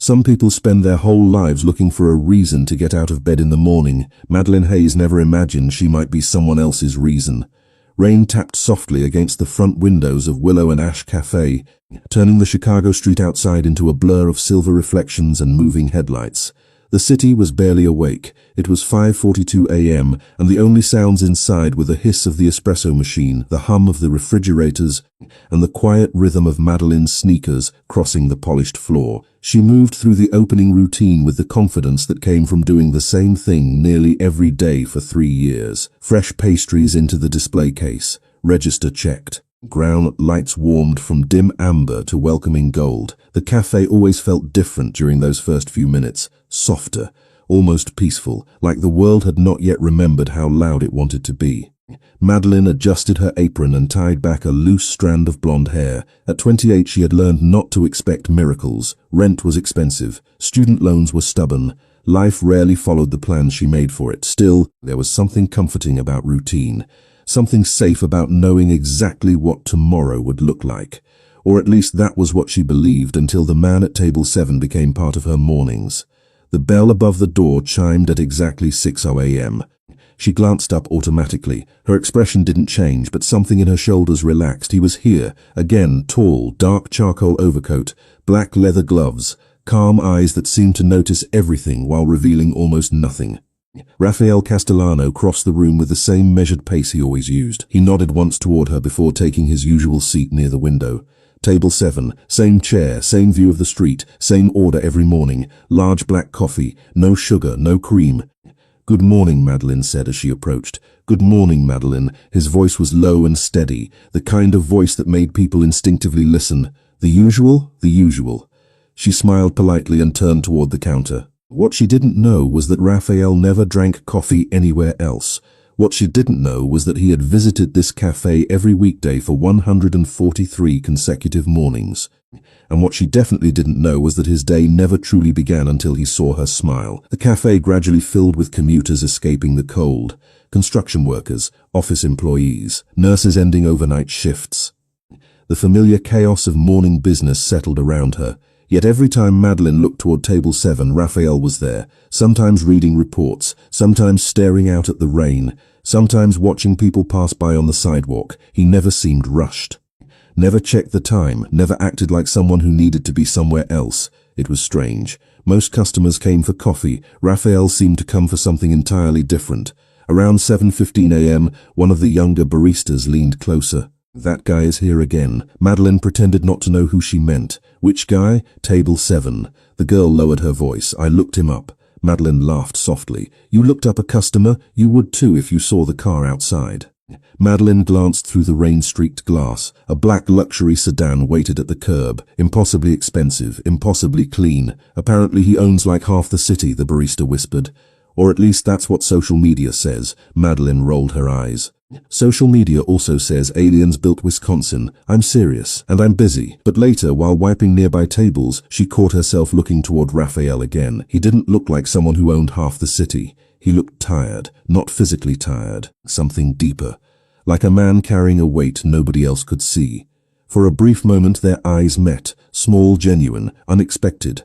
Some people spend their whole lives looking for a reason to get out of bed in the morning. Madeline Hayes never imagined she might be someone else's reason. Rain tapped softly against the front windows of Willow and Ash Café, turning the Chicago street outside into a blur of silver reflections and moving headlights. The city was barely awake. It was 5:42 a.m., and the only sounds inside were the hiss of the espresso machine, the hum of the refrigerators, and the quiet rhythm of Madeline's sneakers crossing the polished floor. She moved through the opening routine with the confidence that came from doing the same thing nearly every day for 3 years. Fresh pastries into the display case, register checked. Ground lights warmed from dim amber to welcoming gold. The cafe always felt different during those first few minutes, softer, almost peaceful, like the world had not yet remembered how loud it wanted to be. Madeline adjusted her apron and tied back a loose strand of blonde hair. At 28, she had learned not to expect miracles. Rent was expensive. Student loans were stubborn. Life rarely followed the plans she made for it. Still, there was something comforting about routine. Something safe about knowing exactly what tomorrow would look like. Or at least that was what she believed until the man at table 7 became part of her mornings. The bell above the door chimed at exactly 6:00 a.m. She glanced up automatically. Her expression didn't change, but something in her shoulders relaxed. He was here, again, tall, dark charcoal overcoat, black leather gloves, calm eyes that seemed to notice everything while revealing almost nothing. Rafael Castellano crossed the room with the same measured pace he always used. He nodded once toward her before taking his usual seat near the window. Table 7, same chair, same view of the street, same order every morning. Large black coffee, no sugar, no cream. "Good morning," Madeline said as she approached. "Good morning, Madeline." His voice was low and steady, the kind of voice that made people instinctively listen. The usual? The usual. She smiled politely and turned toward the counter. What she didn't know was that Raphael never drank coffee anywhere else. What she didn't know was that he had visited this cafe every weekday for 143 consecutive mornings. And what she definitely didn't know was that his day never truly began until he saw her smile. The cafe gradually filled with commuters escaping the cold, construction workers, office employees, nurses ending overnight shifts. The familiar chaos of morning business settled around her. Yet every time Madeline looked toward table 7, Raphael was there, sometimes reading reports, sometimes staring out at the rain, sometimes watching people pass by on the sidewalk. He never seemed rushed. Never checked the time, never acted like someone who needed to be somewhere else. It was strange. Most customers came for coffee. Raphael seemed to come for something entirely different. Around 7:15 a.m., one of the younger baristas leaned closer. "That guy is here again." Madeline pretended not to know who she meant. "Which guy?" "Table 7. The girl lowered her voice. "I looked him up." Madeline laughed softly. "You looked up a customer? You would too if you saw the car outside." Madeline glanced through the rain-streaked glass. A black luxury sedan waited at the curb. Impossibly expensive, impossibly clean. "Apparently he owns like half the city," the barista whispered. "Or at least that's what social media says." Madeline rolled her eyes. "Social media also says aliens built Wisconsin. I'm serious, and I'm busy." But later, while wiping nearby tables, she caught herself looking toward Raphael again. He didn't look like someone who owned half the city. He looked tired, not physically tired, something deeper. Like a man carrying a weight nobody else could see. For a brief moment their eyes met, small, genuine, unexpected.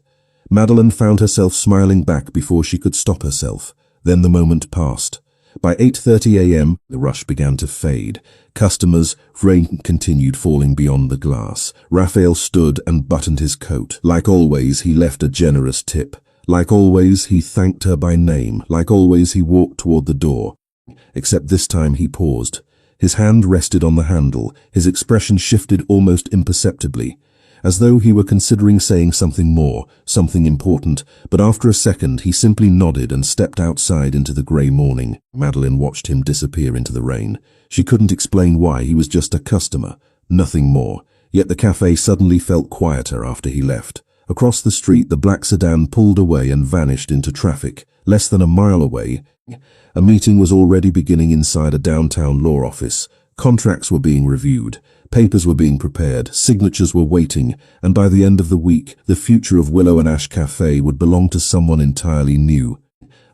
Madeline found herself smiling back before she could stop herself. Then the moment passed. By 8:30 a.m., the rush began to fade. Customers, rain continued falling beyond the glass. Raphael stood and buttoned his coat. Like always, he left a generous tip. Like always, he thanked her by name. Like always, he walked toward the door. Except this time he paused. His hand rested on the handle. His expression shifted almost imperceptibly, as though he were considering saying something more, something important, but after a second he simply nodded and stepped outside into the grey morning. Madeline watched him disappear into the rain. She couldn't explain why. He was just a customer, nothing more. Yet the cafe suddenly felt quieter after he left. Across the street, the black sedan pulled away and vanished into traffic. Less than a mile away, a meeting was already beginning inside a downtown law office. Contracts were being reviewed. Papers were being prepared, signatures were waiting, and by the end of the week, the future of Willow and Ash Café would belong to someone entirely new.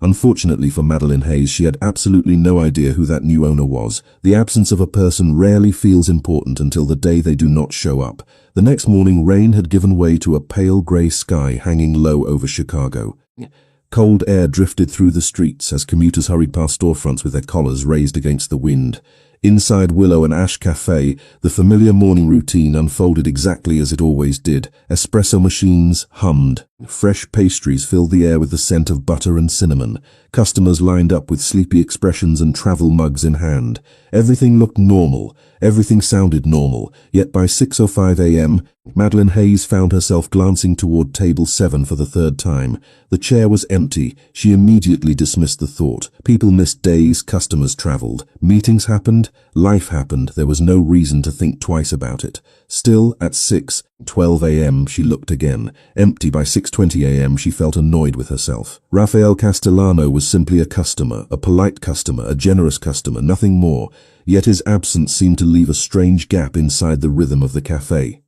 Unfortunately for Madeline Hayes, she had absolutely no idea who that new owner was. The absence of a person rarely feels important until the day they do not show up. The next morning, rain had given way to a pale grey sky hanging low over Chicago. Cold air drifted through the streets as commuters hurried past storefronts with their collars raised against the wind. Inside Willow and Ash Café, the familiar morning routine unfolded exactly as it always did. Espresso machines hummed. Fresh pastries filled the air with the scent of butter and cinnamon. Customers lined up with sleepy expressions and travel mugs in hand. Everything looked normal. Everything sounded normal. Yet by 6:05 a.m., Madeline Hayes found herself glancing toward table 7 for the third time. The chair was empty. She immediately dismissed the thought. People missed days, customers traveled. Meetings happened, life happened. There was no reason to think twice about it. Still, at 6:12 a.m., she looked again. Empty by 6:20 a.m., she felt annoyed with herself. Rafael Castellano was simply a customer, a polite customer, a generous customer, nothing more. Yet his absence seemed to leave a strange gap inside the rhythm of the cafe.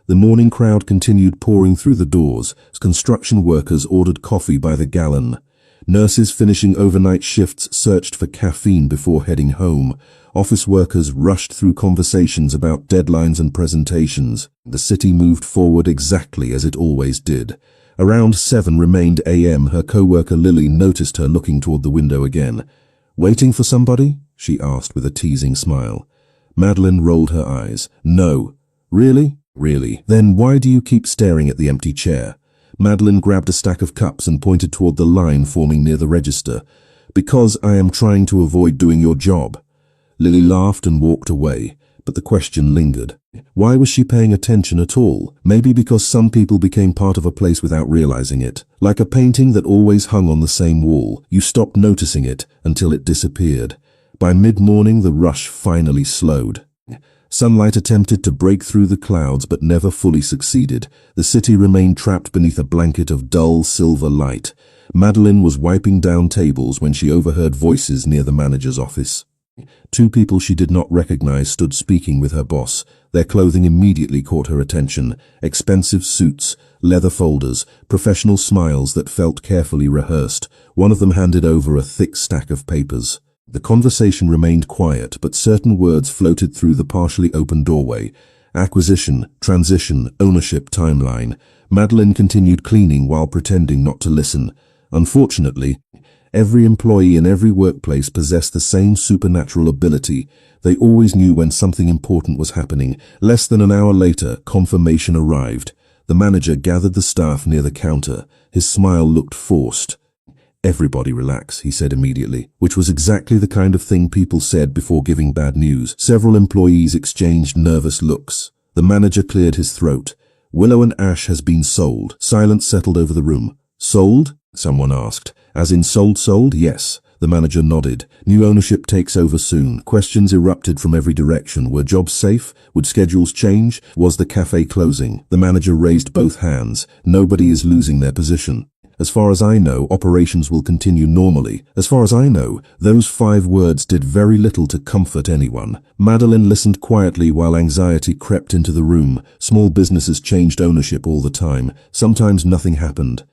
The morning crowd continued pouring through the doors as construction workers ordered coffee by the gallon. Nurses finishing overnight shifts searched for caffeine before heading home. Office workers rushed through conversations about deadlines and presentations. The city moved forward exactly as it always did. Around 7 remained a.m., her co-worker Lily noticed her looking toward the window again. "Waiting for somebody?" she asked with a teasing smile. Madeline rolled her eyes. "No." "Really?" "Really." "Then why do you keep staring at the empty chair?" Madeline grabbed a stack of cups and pointed toward the line forming near the register. "Because I am trying to avoid doing your job." Lily laughed and walked away, but the question lingered. Why was she paying attention at all? Maybe because some people became part of a place without realizing it. Like a painting that always hung on the same wall, you stopped noticing it until it disappeared. By mid-morning, the rush finally slowed. Sunlight attempted to break through the clouds but never fully succeeded. The city remained trapped beneath a blanket of dull silver light. Madeline was wiping down tables when she overheard voices near the manager's office. 2 people she did not recognize stood speaking with her boss. Their clothing immediately caught her attention. Expensive suits, leather folders, professional smiles that felt carefully rehearsed. One of them handed over a thick stack of papers. The conversation remained quiet, but certain words floated through the partially open doorway. Acquisition, transition, ownership, timeline. Madeline continued cleaning while pretending not to listen. Unfortunately, every employee in every workplace possessed the same supernatural ability. They always knew when something important was happening. Less than an hour later, confirmation arrived. The manager gathered the staff near the counter. His smile looked forced. "Everybody relax," he said immediately, which was exactly the kind of thing people said before giving bad news. Several employees exchanged nervous looks. The manager cleared his throat. "Willow and Ash has been sold." Silence settled over the room. "Sold?" someone asked. "As in sold? Yes." The manager nodded. "New ownership takes over soon." Questions erupted from every direction. Were jobs safe? Would schedules change? Was the cafe closing? The manager raised both hands. "Nobody is losing their position. As far as I know, operations will continue normally." As far as I know, those 5 words did very little to comfort anyone. Madeline listened quietly while anxiety crept into the room. Small businesses changed ownership all the time. Sometimes nothing happened.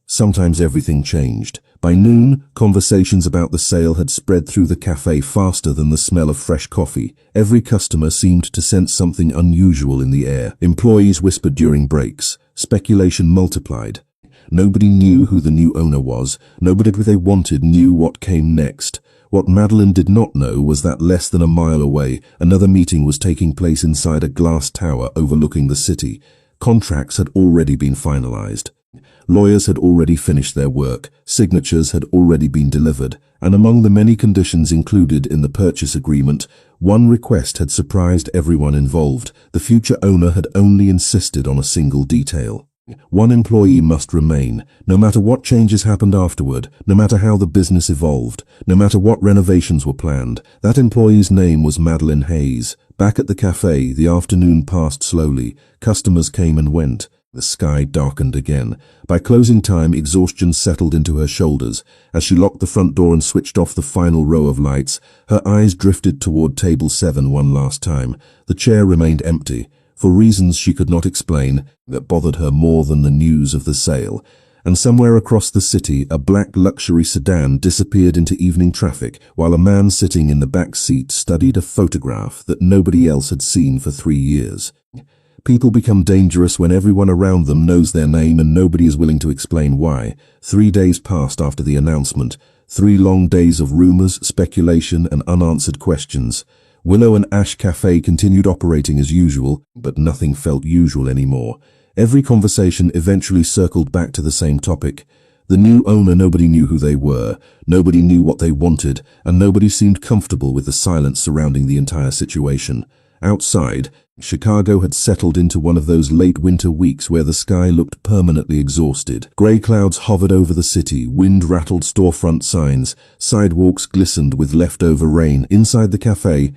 Sometimes everything changed. By noon, conversations about the sale had spread through the cafe faster than the smell of fresh coffee. Every customer seemed to sense something unusual in the air. Employees whispered during breaks. Speculation multiplied. Nobody knew who the new owner was. Nobody they wanted knew what came next. What Madeline did not know was that less than a mile away, another meeting was taking place inside a glass tower overlooking the city. Contracts had already been finalized. Lawyers had already finished their work. Signatures had already been delivered. And among the many conditions included in the purchase agreement, one request had surprised everyone involved. The future owner had only insisted on a single detail. One employee must remain, no matter what changes happened afterward, no matter how the business evolved, no matter what renovations were planned. That employee's name was Madeline Hayes. Back at the cafe, the afternoon passed slowly. Customers came and went. The sky darkened again. By closing time, exhaustion settled into her shoulders. As she locked the front door and switched off the final row of lights, her eyes drifted toward table 7 one last time. The chair remained empty. For reasons she could not explain, that bothered her more than the news of the sale. And somewhere across the city, a black luxury sedan disappeared into evening traffic, while a man sitting in the back seat studied a photograph that nobody else had seen for 3 years. People become dangerous when everyone around them knows their name and nobody is willing to explain why. 3 days passed after the announcement. 3 long days of rumors, speculation, and unanswered questions. Willow and Ash Café continued operating as usual, but nothing felt usual anymore. Every conversation eventually circled back to the same topic. The new owner, nobody knew who they were, nobody knew what they wanted, and nobody seemed comfortable with the silence surrounding the entire situation. Outside, Chicago had settled into one of those late winter weeks where the sky looked permanently exhausted. Grey clouds hovered over the city, wind rattled storefront signs, sidewalks glistened with leftover rain. Inside the cafe,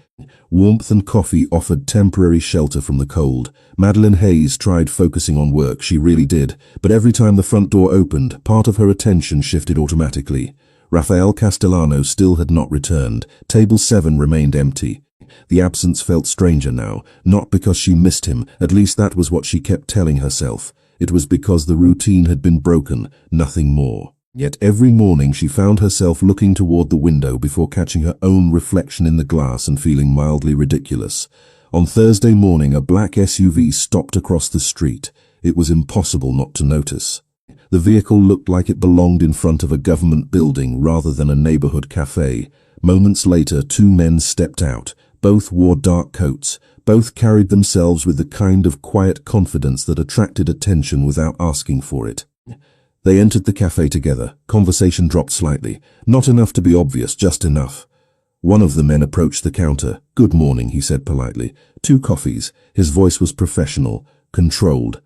warmth and coffee offered temporary shelter from the cold. Madeline Hayes tried focusing on work, she really did, but every time the front door opened, part of her attention shifted automatically. Rafael Castellano still had not returned. Table 7 remained empty. The absence felt stranger now, not because she missed him, at least that was what she kept telling herself. It was because the routine had been broken, nothing more. Yet every morning she found herself looking toward the window before catching her own reflection in the glass and feeling mildly ridiculous. On Thursday morning, a black SUV stopped across the street. It was impossible not to notice. The vehicle looked like it belonged in front of a government building rather than a neighborhood cafe. Moments later, 2 men stepped out. Both wore dark coats. Both carried themselves with the kind of quiet confidence that attracted attention without asking for it. They entered the cafe together. Conversation dropped slightly. Not enough to be obvious, just enough. One of the men approached the counter. "Good morning," he said politely. 2 coffees. His voice was professional, controlled.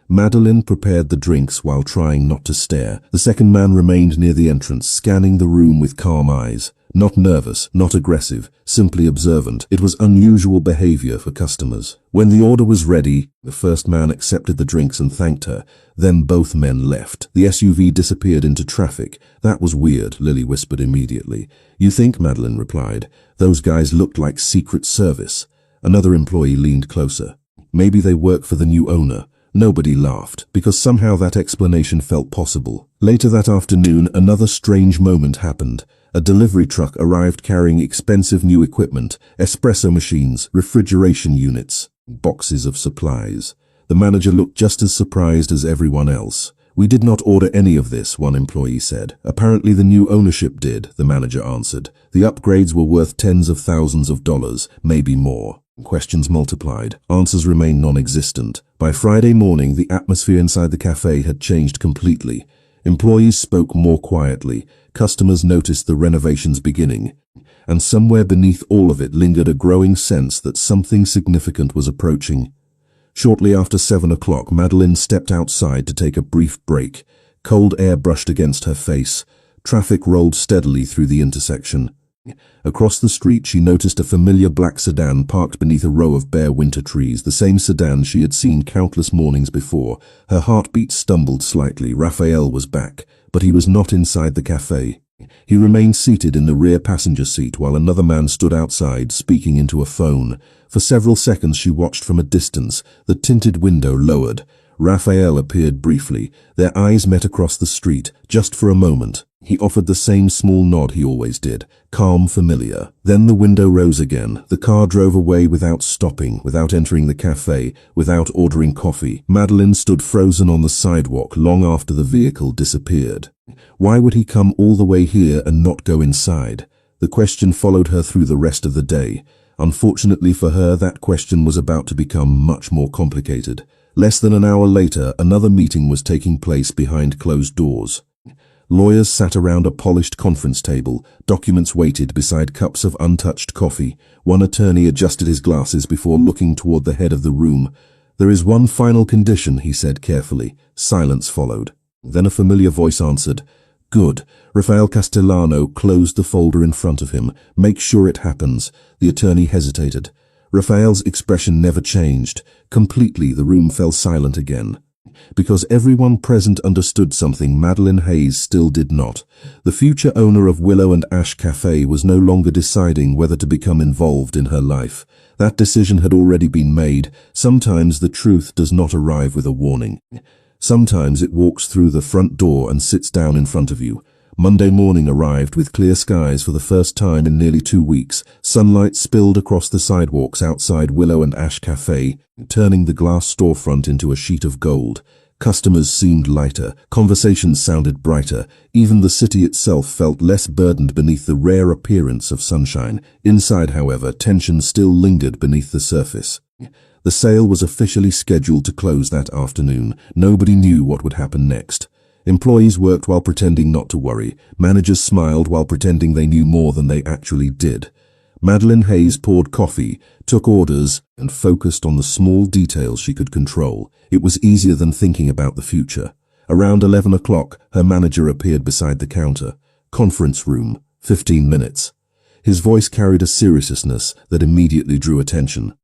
Madeline prepared the drinks while trying not to stare. The second man remained near the entrance, scanning the room with calm eyes. Not nervous, not aggressive, simply observant. It was unusual behavior for customers. When the order was ready, the first man accepted the drinks and thanked her. Then both men left. The SUV disappeared into traffic. "That was weird," Lily whispered immediately. "You think?" Madeline replied. "Those guys looked like Secret Service." Another employee leaned closer. "Maybe they work for the new owner." Nobody laughed, because somehow that explanation felt possible. Later that afternoon, another strange moment happened. A delivery truck arrived carrying expensive new equipment, espresso machines, refrigeration units, boxes of supplies. The manager looked just as surprised as everyone else. "We did not order any of this," one employee said. "Apparently the new ownership did," the manager answered. "The upgrades were worth tens of thousands of dollars, maybe more." Questions multiplied. Answers remained non-existent. By Friday morning, the atmosphere inside the cafe had changed completely. Employees spoke more quietly. Customers noticed the renovations beginning. And somewhere beneath all of it lingered a growing sense that something significant was approaching. Shortly after 7 o'clock, Madeline stepped outside to take a brief break. Cold air brushed against her face. Traffic rolled steadily through the intersection. Across the street, she noticed a familiar black sedan parked beneath a row of bare winter trees, the same sedan she had seen countless mornings before. Her heartbeat stumbled slightly. Raphael was back, but he was not inside the cafe. He remained seated in the rear passenger seat while another man stood outside, speaking into a phone. For several seconds she watched from a distance, the tinted window lowered. Raphael appeared briefly. Their eyes met across the street, just for a moment. He offered the same small nod he always did, calm, familiar. Then the window rose again. The car drove away without stopping, without entering the cafe, without ordering coffee. Madeline stood frozen on the sidewalk long after the vehicle disappeared. Why would he come all the way here and not go inside? The question followed her through the rest of the day. Unfortunately for her, that question was about to become much more complicated. Less than an hour later, another meeting was taking place behind closed doors. Lawyers sat around a polished conference table. Documents waited beside cups of untouched coffee. One attorney adjusted his glasses before looking toward the head of the room. "There is one final condition," he said carefully. Silence followed. Then a familiar voice answered. "Good." Rafael Castellano closed the folder in front of him. "Make sure it happens." The attorney hesitated. Rafael's expression never changed. Completely, the room fell silent again. Because everyone present understood something Madeline Hayes still did not. The future owner of Willow and Ash Café was no longer deciding whether to become involved in her life. That decision had already been made. Sometimes the truth does not arrive with a warning. Sometimes it walks through the front door and sits down in front of you. Monday morning arrived with clear skies for the first time in nearly 2 weeks. Sunlight spilled across the sidewalks outside Willow and Ash Café, turning the glass storefront into a sheet of gold. Customers seemed lighter, conversations sounded brighter, even the city itself felt less burdened beneath the rare appearance of sunshine. Inside, however, tension still lingered beneath the surface. The sale was officially scheduled to close that afternoon. Nobody knew what would happen next. Employees worked while pretending not to worry. Managers smiled while pretending they knew more than they actually did. Madeline Hayes poured coffee, took orders, and focused on the small details she could control. It was easier than thinking about the future. Around 11 o'clock, her manager appeared beside the counter. Conference room, 15 minutes. His voice carried a seriousness that immediately drew attention.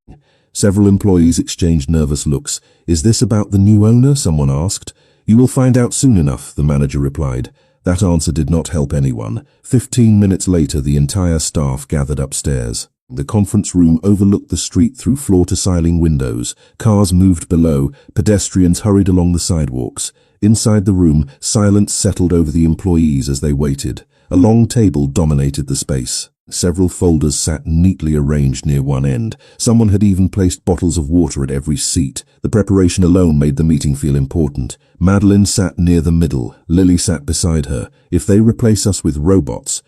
Several employees exchanged nervous looks. "Is this about the new owner?" someone asked. "You will find out soon enough," the manager replied. That answer did not help anyone. 15 minutes later, the entire staff gathered upstairs. The conference room overlooked the street through floor-to-ceiling windows. Cars moved below. Pedestrians hurried along the sidewalks. Inside the room, silence settled over the employees as they waited. A long table dominated the space. Several folders sat neatly arranged near one end. Someone had even placed bottles of water at every seat. The preparation alone made the meeting feel important. Madeline sat near the middle. Lily sat beside her. "If they replace us with robots—"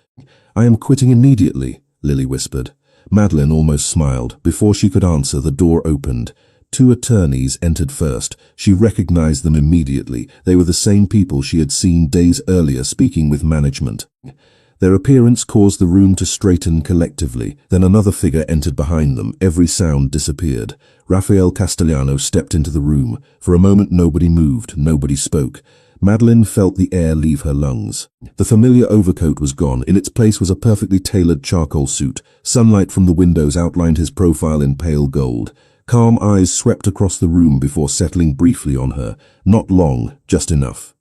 "I am quitting immediately," Lily whispered. Madeline almost smiled. Before she could answer, the door opened. 2 attorneys entered first. She recognized them immediately. They were the same people she had seen days earlier speaking with management. Their appearance caused the room to straighten collectively. Then another figure entered behind them. Every sound disappeared. Rafael Castellano stepped into the room. For a moment nobody moved, nobody spoke. Madeline felt the air leave her lungs. The familiar overcoat was gone. In its place was a perfectly tailored charcoal suit. Sunlight from the windows outlined his profile in pale gold. Calm eyes swept across the room before settling briefly on her. Not long, just enough.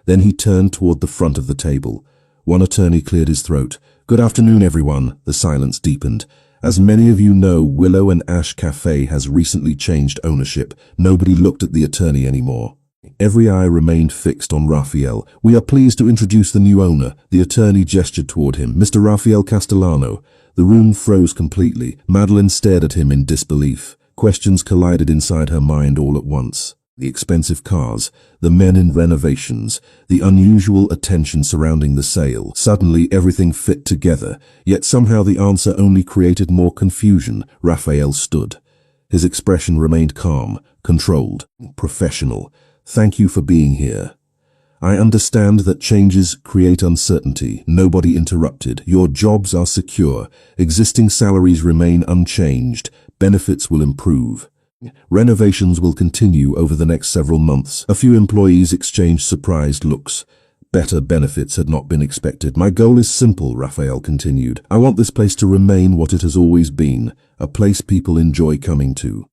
Then he turned toward the front of the table. One attorney cleared his throat. "Good afternoon, everyone." The silence deepened. "As many of you know, Willow and Ash Café has recently changed ownership." Nobody looked at the attorney anymore. Every eye remained fixed on Rafael. "We are pleased to introduce the new owner." The attorney gestured toward him. "Mr. Rafael Castellano." The room froze completely. Madeline stared at him in disbelief. Questions collided inside her mind all at once. The expensive cars, the men in renovations, the unusual attention surrounding the sale. Suddenly everything fit together, yet somehow the answer only created more confusion. Rafael stood. His expression remained calm, controlled, professional. "Thank you for being here. I understand that changes create uncertainty." Nobody interrupted. "Your jobs are secure. Existing salaries remain unchanged. Benefits will improve. Renovations will continue over the next several months." A few employees exchanged surprised looks. Better benefits had not been expected. "My goal is simple," Rafael continued. "I want this place to remain what it has always been, a place people enjoy coming to."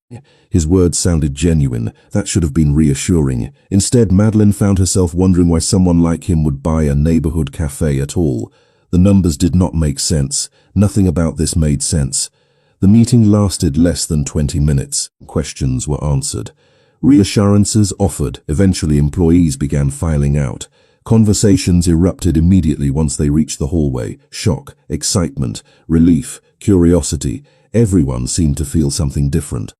His words sounded genuine. That should have been reassuring. Instead, Madeline found herself wondering why someone like him would buy a neighborhood cafe at all. The numbers did not make sense. Nothing about this made sense. The meeting lasted less than 20 minutes. Questions were answered. Reassurances offered. Eventually, employees began filing out. Conversations erupted immediately once they reached the hallway. Shock, excitement, relief, curiosity. Everyone seemed to feel something different.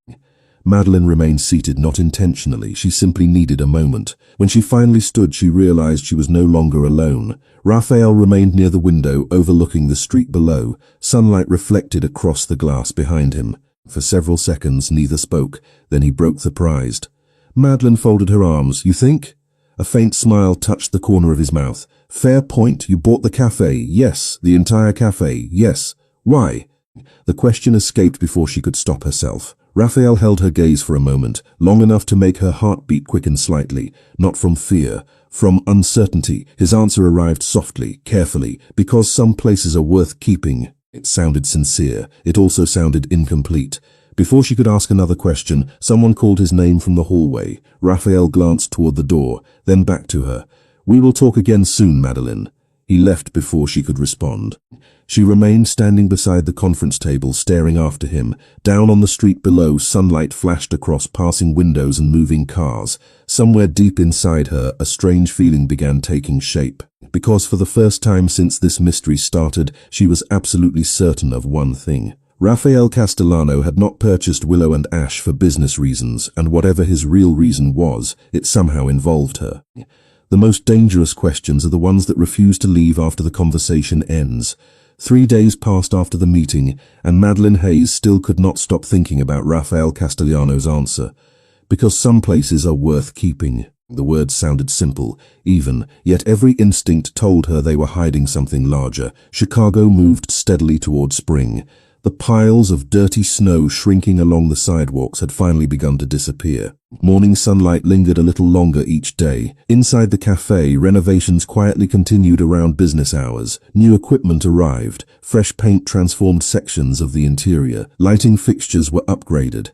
Madeline remained seated, not intentionally. She simply needed a moment. When she finally stood, she realized she was no longer alone. Raphael remained near the window, overlooking the street below. Sunlight reflected across the glass behind him. For several seconds, neither spoke. Then he broke surprised. Madeline folded her arms. "You think?" A faint smile touched the corner of his mouth. "Fair point. You bought the cafe." "Yes." "The entire cafe." "Yes." "Why?" The question escaped before she could stop herself. Raphael held her gaze for a moment, long enough to make her heartbeat quicken slightly. Not from fear, from uncertainty. His answer arrived softly, carefully. "Because some places are worth keeping." It sounded sincere. It also sounded incomplete. Before she could ask another question, someone called his name from the hallway. Raphael glanced toward the door, then back to her. "We will talk again soon, Madeline." He left before she could respond. She remained standing beside the conference table, staring after him. Down on the street below, sunlight flashed across passing windows and moving cars. Somewhere deep inside her, a strange feeling began taking shape. Because for the first time since this mystery started, she was absolutely certain of one thing. Rafael Castellano had not purchased Willow and Ash for business reasons, and whatever his real reason was, it somehow involved her. The most dangerous questions are the ones that refuse to leave after the conversation ends. 3 days passed after the meeting, and Madeline Hayes still could not stop thinking about Rafael Castellano's answer. Because some places are worth keeping. The words sounded simple, even, yet every instinct told her they were hiding something larger. Chicago moved steadily toward spring. The piles of dirty snow shrinking along the sidewalks had finally begun to disappear. Morning sunlight lingered a little longer each day. Inside the cafe, renovations quietly continued around business hours. New equipment arrived. Fresh paint transformed sections of the interior. Lighting fixtures were upgraded.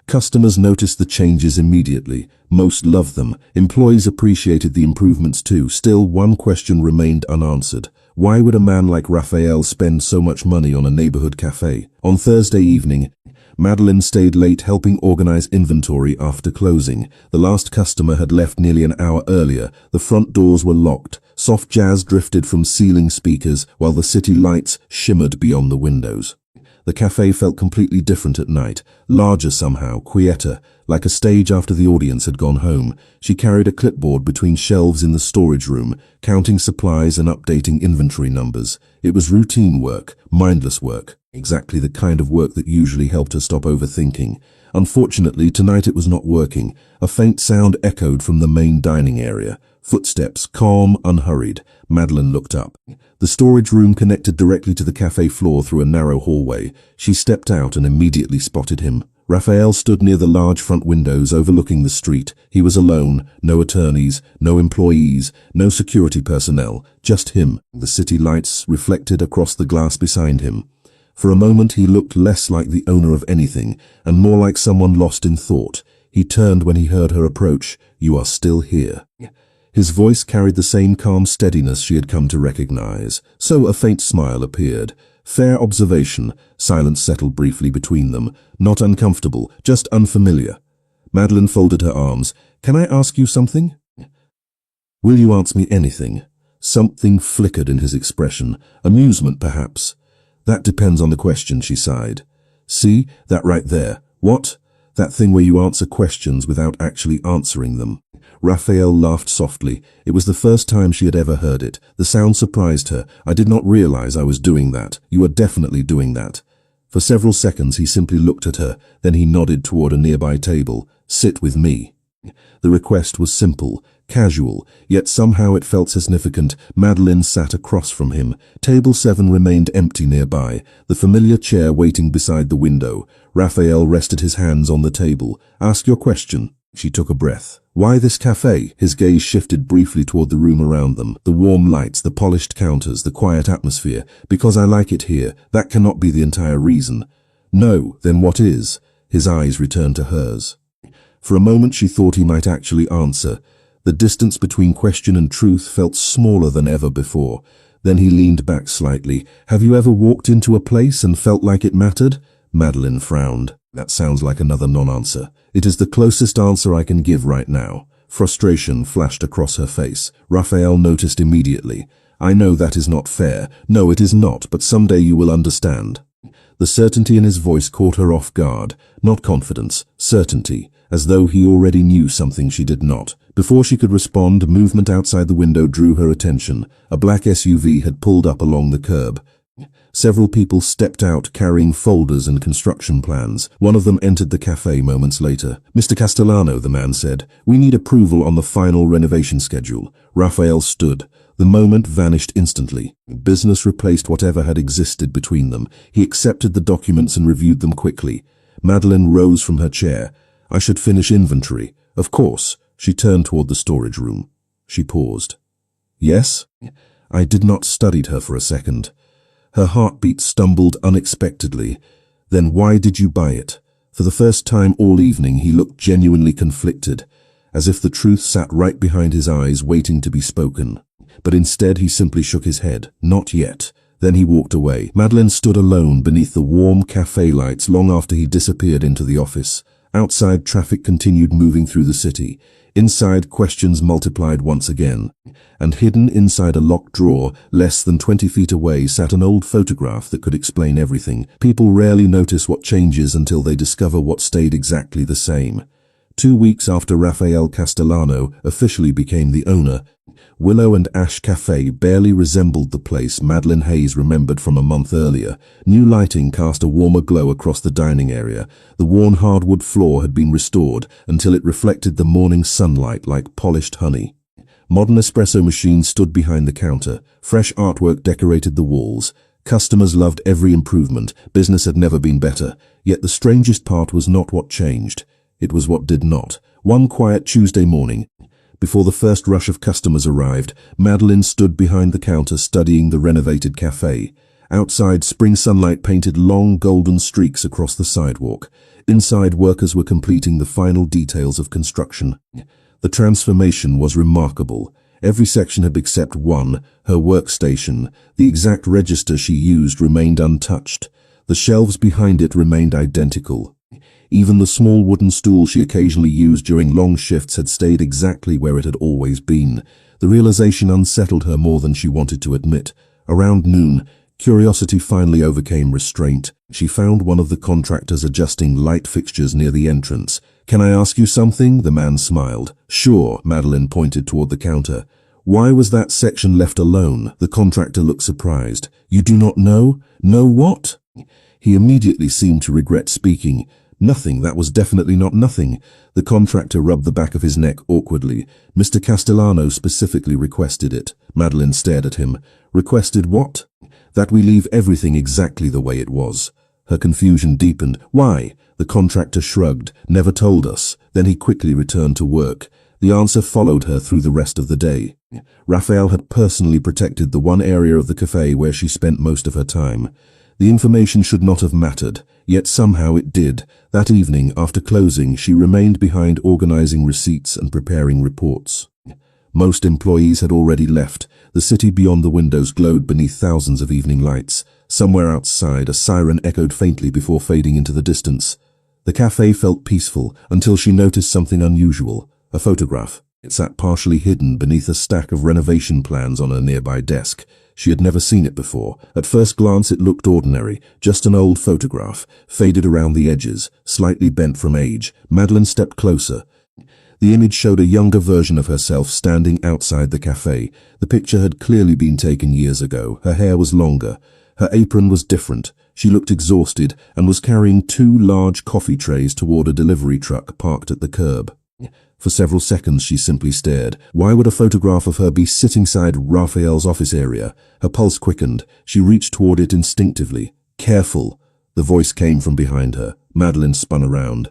Customers noticed the changes immediately. Most loved them. Employees appreciated the improvements too. Still, one question remained unanswered. Why would a man like Raphael spend so much money on a neighborhood cafe? On Thursday evening, Madeline stayed late helping organize inventory after closing. The last customer had left nearly an hour earlier. The front doors were locked. Soft jazz drifted from ceiling speakers while the city lights shimmered beyond the windows. The cafe felt completely different at night, larger somehow, quieter, like a stage after the audience had gone home. She carried a clipboard between shelves in the storage room, counting supplies and updating inventory numbers. It was routine work, mindless work, exactly the kind of work that usually helped her stop overthinking. Unfortunately, tonight it was not working. A faint sound echoed from the main dining area. Footsteps, calm, unhurried. Madeline looked up. The storage room connected directly to the cafe floor through a narrow hallway. She stepped out and immediately spotted him. Raphael stood near the large front windows overlooking the street. He was alone, no attorneys, no employees, no security personnel, just him. The city lights reflected across the glass beside him. For a moment he looked less like the owner of anything, and more like someone lost in thought. He turned when he heard her approach. "You are still here." His voice carried the same calm steadiness she had come to recognize, so a faint smile appeared. Fair observation. Silence settled briefly between them. Not uncomfortable, just unfamiliar. Madeline folded her arms. "Can I ask you something?" "Will you answer me anything?" Something flickered in his expression. Amusement, perhaps. "That depends on the question," she sighed. "See, that right there. What? That thing where you answer questions without actually answering them." Raphael laughed softly. It was the first time she had ever heard it. The sound surprised her. "I did not realize I was doing that. You are definitely doing that." For several seconds he simply looked at her, then he nodded toward a nearby table. "Sit with me." The request was simple, casual, yet somehow it felt significant. Madeline sat across from him. Table 7 remained empty nearby, the familiar chair waiting beside the window. Raphael rested his hands on the table. "Ask your question." She took a breath. "Why this cafe?" His gaze shifted briefly toward the room around them. The warm lights, the polished counters, the quiet atmosphere. "Because I like it here. That cannot be the entire reason." "No, then what is?" His eyes returned to hers. For a moment she thought he might actually answer. The distance between question and truth felt smaller than ever before. Then he leaned back slightly. "Have you ever walked into a place and felt like it mattered?" Madeline frowned. "That sounds like another non-answer." "It is the closest answer I can give right now." Frustration flashed across her face. Raphael noticed immediately. "I know that is not fair. No, it is not, but someday you will understand." The certainty in his voice caught her off guard. Not confidence, certainty, as though he already knew something she did not. Before she could respond, movement outside the window drew her attention. A black SUV had pulled up along the curb. Several people stepped out carrying folders and construction plans. One of them entered the cafe moments later. "Mr. Castellano," the man said, "we need approval on the final renovation schedule." Raphael stood. The moment vanished instantly. Business replaced whatever had existed between them. He accepted the documents and reviewed them quickly. Madeline rose from her chair. "I should finish inventory." "Of course." She turned toward the storage room. She paused. "Yes?" I did not study her for a second. Her heartbeat stumbled unexpectedly. "Then why did you buy it?" For the first time all evening he looked genuinely conflicted, as if the truth sat right behind his eyes waiting to be spoken. but instead he simply shook his head. Not yet. Then he walked away. Madeline stood alone beneath the warm cafe lights long after he disappeared into the office. Outside, traffic continued moving through the city. Inside, questions multiplied once again. And hidden inside a locked drawer, less than 20 feet away, sat an old photograph that could explain everything. People rarely notice what changes until they discover what stayed exactly the same. 2 weeks after Rafael Castellano officially became the owner, Willow and Ash Café barely resembled the place Madeline Hayes remembered from a month earlier. New lighting cast a warmer glow across the dining area. The worn hardwood floor had been restored until it reflected the morning sunlight like polished honey. Modern espresso machines stood behind the counter. Fresh artwork decorated the walls. Customers loved every improvement. Business had never been better. Yet the strangest part was not what changed. It was what did not. One quiet Tuesday morning, before the first rush of customers arrived, Madeline stood behind the counter studying the renovated cafe. Outside, spring sunlight painted long golden streaks across the sidewalk. Inside, workers were completing the final details of construction. The transformation was remarkable. Every section had except one, her workstation. The exact register she used remained untouched. The shelves behind it remained identical. Even the small wooden stool she occasionally used during long shifts had stayed exactly where it had always been. The realization unsettled her more than she wanted to admit. Around noon, curiosity finally overcame restraint. She found one of the contractors adjusting light fixtures near the entrance. "Can I ask you something?" The man smiled. "Sure," Madeline pointed toward the counter. "Why was that section left alone?" The contractor looked surprised. "You do not know?" "Know what?" He immediately seemed to regret speaking. "Nothing, that was definitely not nothing." The contractor rubbed the back of his neck awkwardly. "Mr. Castellano specifically requested it." Madeline stared at him. "Requested what?" "That we leave everything exactly the way it was." Her confusion deepened. "Why?" The contractor shrugged. "Never told us." Then he quickly returned to work. The answer followed her through the rest of the day. Raphael had personally protected the one area of the cafe where she spent most of her time. The information should not have mattered, yet somehow it did. That evening, after closing, she remained behind organizing receipts and preparing reports. Most employees had already left. The city beyond the windows glowed beneath thousands of evening lights. Somewhere outside, a siren echoed faintly before fading into the distance. The cafe felt peaceful until she noticed something unusual. A photograph. It sat partially hidden beneath a stack of renovation plans on a nearby desk. She had never seen it before. At first glance it looked ordinary, just an old photograph, faded around the edges, slightly bent from age. Madeline stepped closer. The image showed a younger version of herself standing outside the cafe. The picture had clearly been taken years ago. Her hair was longer. Her apron was different. She looked exhausted and was carrying 2 large coffee trays toward a delivery truck parked at the curb. For several seconds she simply stared. Why would a photograph of her be sitting inside Raphael's office area? Her pulse quickened. She reached toward it instinctively. "Careful." The voice came from behind her. Madeline spun around.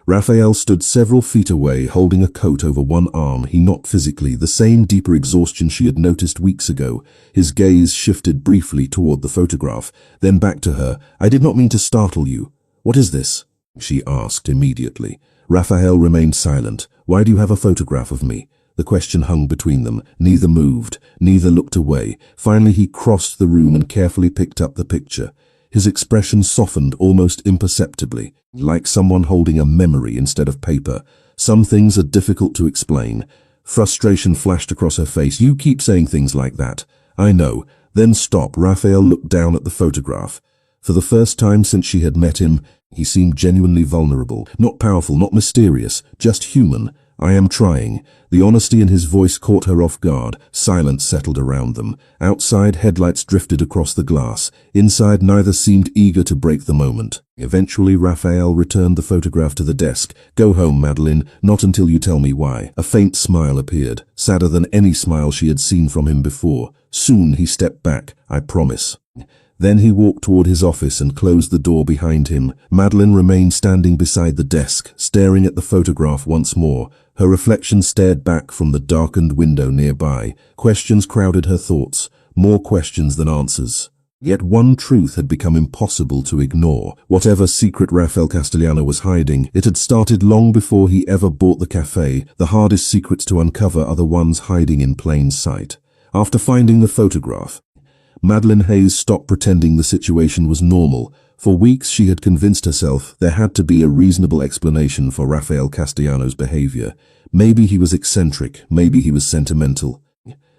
Raphael stood several feet away, holding a coat over one arm. He not physically, the same deeper exhaustion she had noticed weeks ago. His gaze shifted briefly toward the photograph, then back to her. "I did not mean to startle you." "What is this?" she asked immediately. Raphael remained silent. "Why do you have a photograph of me?" The question hung between them. Neither moved, neither looked away. Finally he crossed the room and carefully picked up the picture. His expression softened almost imperceptibly, like someone holding a memory instead of paper. Some things are difficult to explain. Frustration flashed across her face. "You keep saying things like that." "I know." "Then stop." Raphael looked down at the photograph. For the first time since she had met him, he seemed genuinely vulnerable. Not powerful, not mysterious, just human. "I am trying." The honesty in his voice caught her off guard. Silence settled around them. Outside, headlights drifted across the glass. Inside, neither seemed eager to break the moment. Eventually, Raphael returned the photograph to the desk. "Go home, Madeline. Not until you tell me why." A faint smile appeared, sadder than any smile she had seen from him before. Soon he stepped back. "I promise." Then he walked toward his office and closed the door behind him. Madeline remained standing beside the desk, staring at the photograph once more. Her reflection stared back from the darkened window nearby. Questions crowded her thoughts, more questions than answers. Yet one truth had become impossible to ignore. Whatever secret Rafael Castellano was hiding, it had started long before he ever bought the cafe. The hardest secrets to uncover are the ones hiding in plain sight. After finding the photograph, Madeline Hayes stopped pretending the situation was normal. For weeks she had convinced herself there had to be a reasonable explanation for Rafael Castellano's behavior. Maybe he was eccentric, maybe he was sentimental.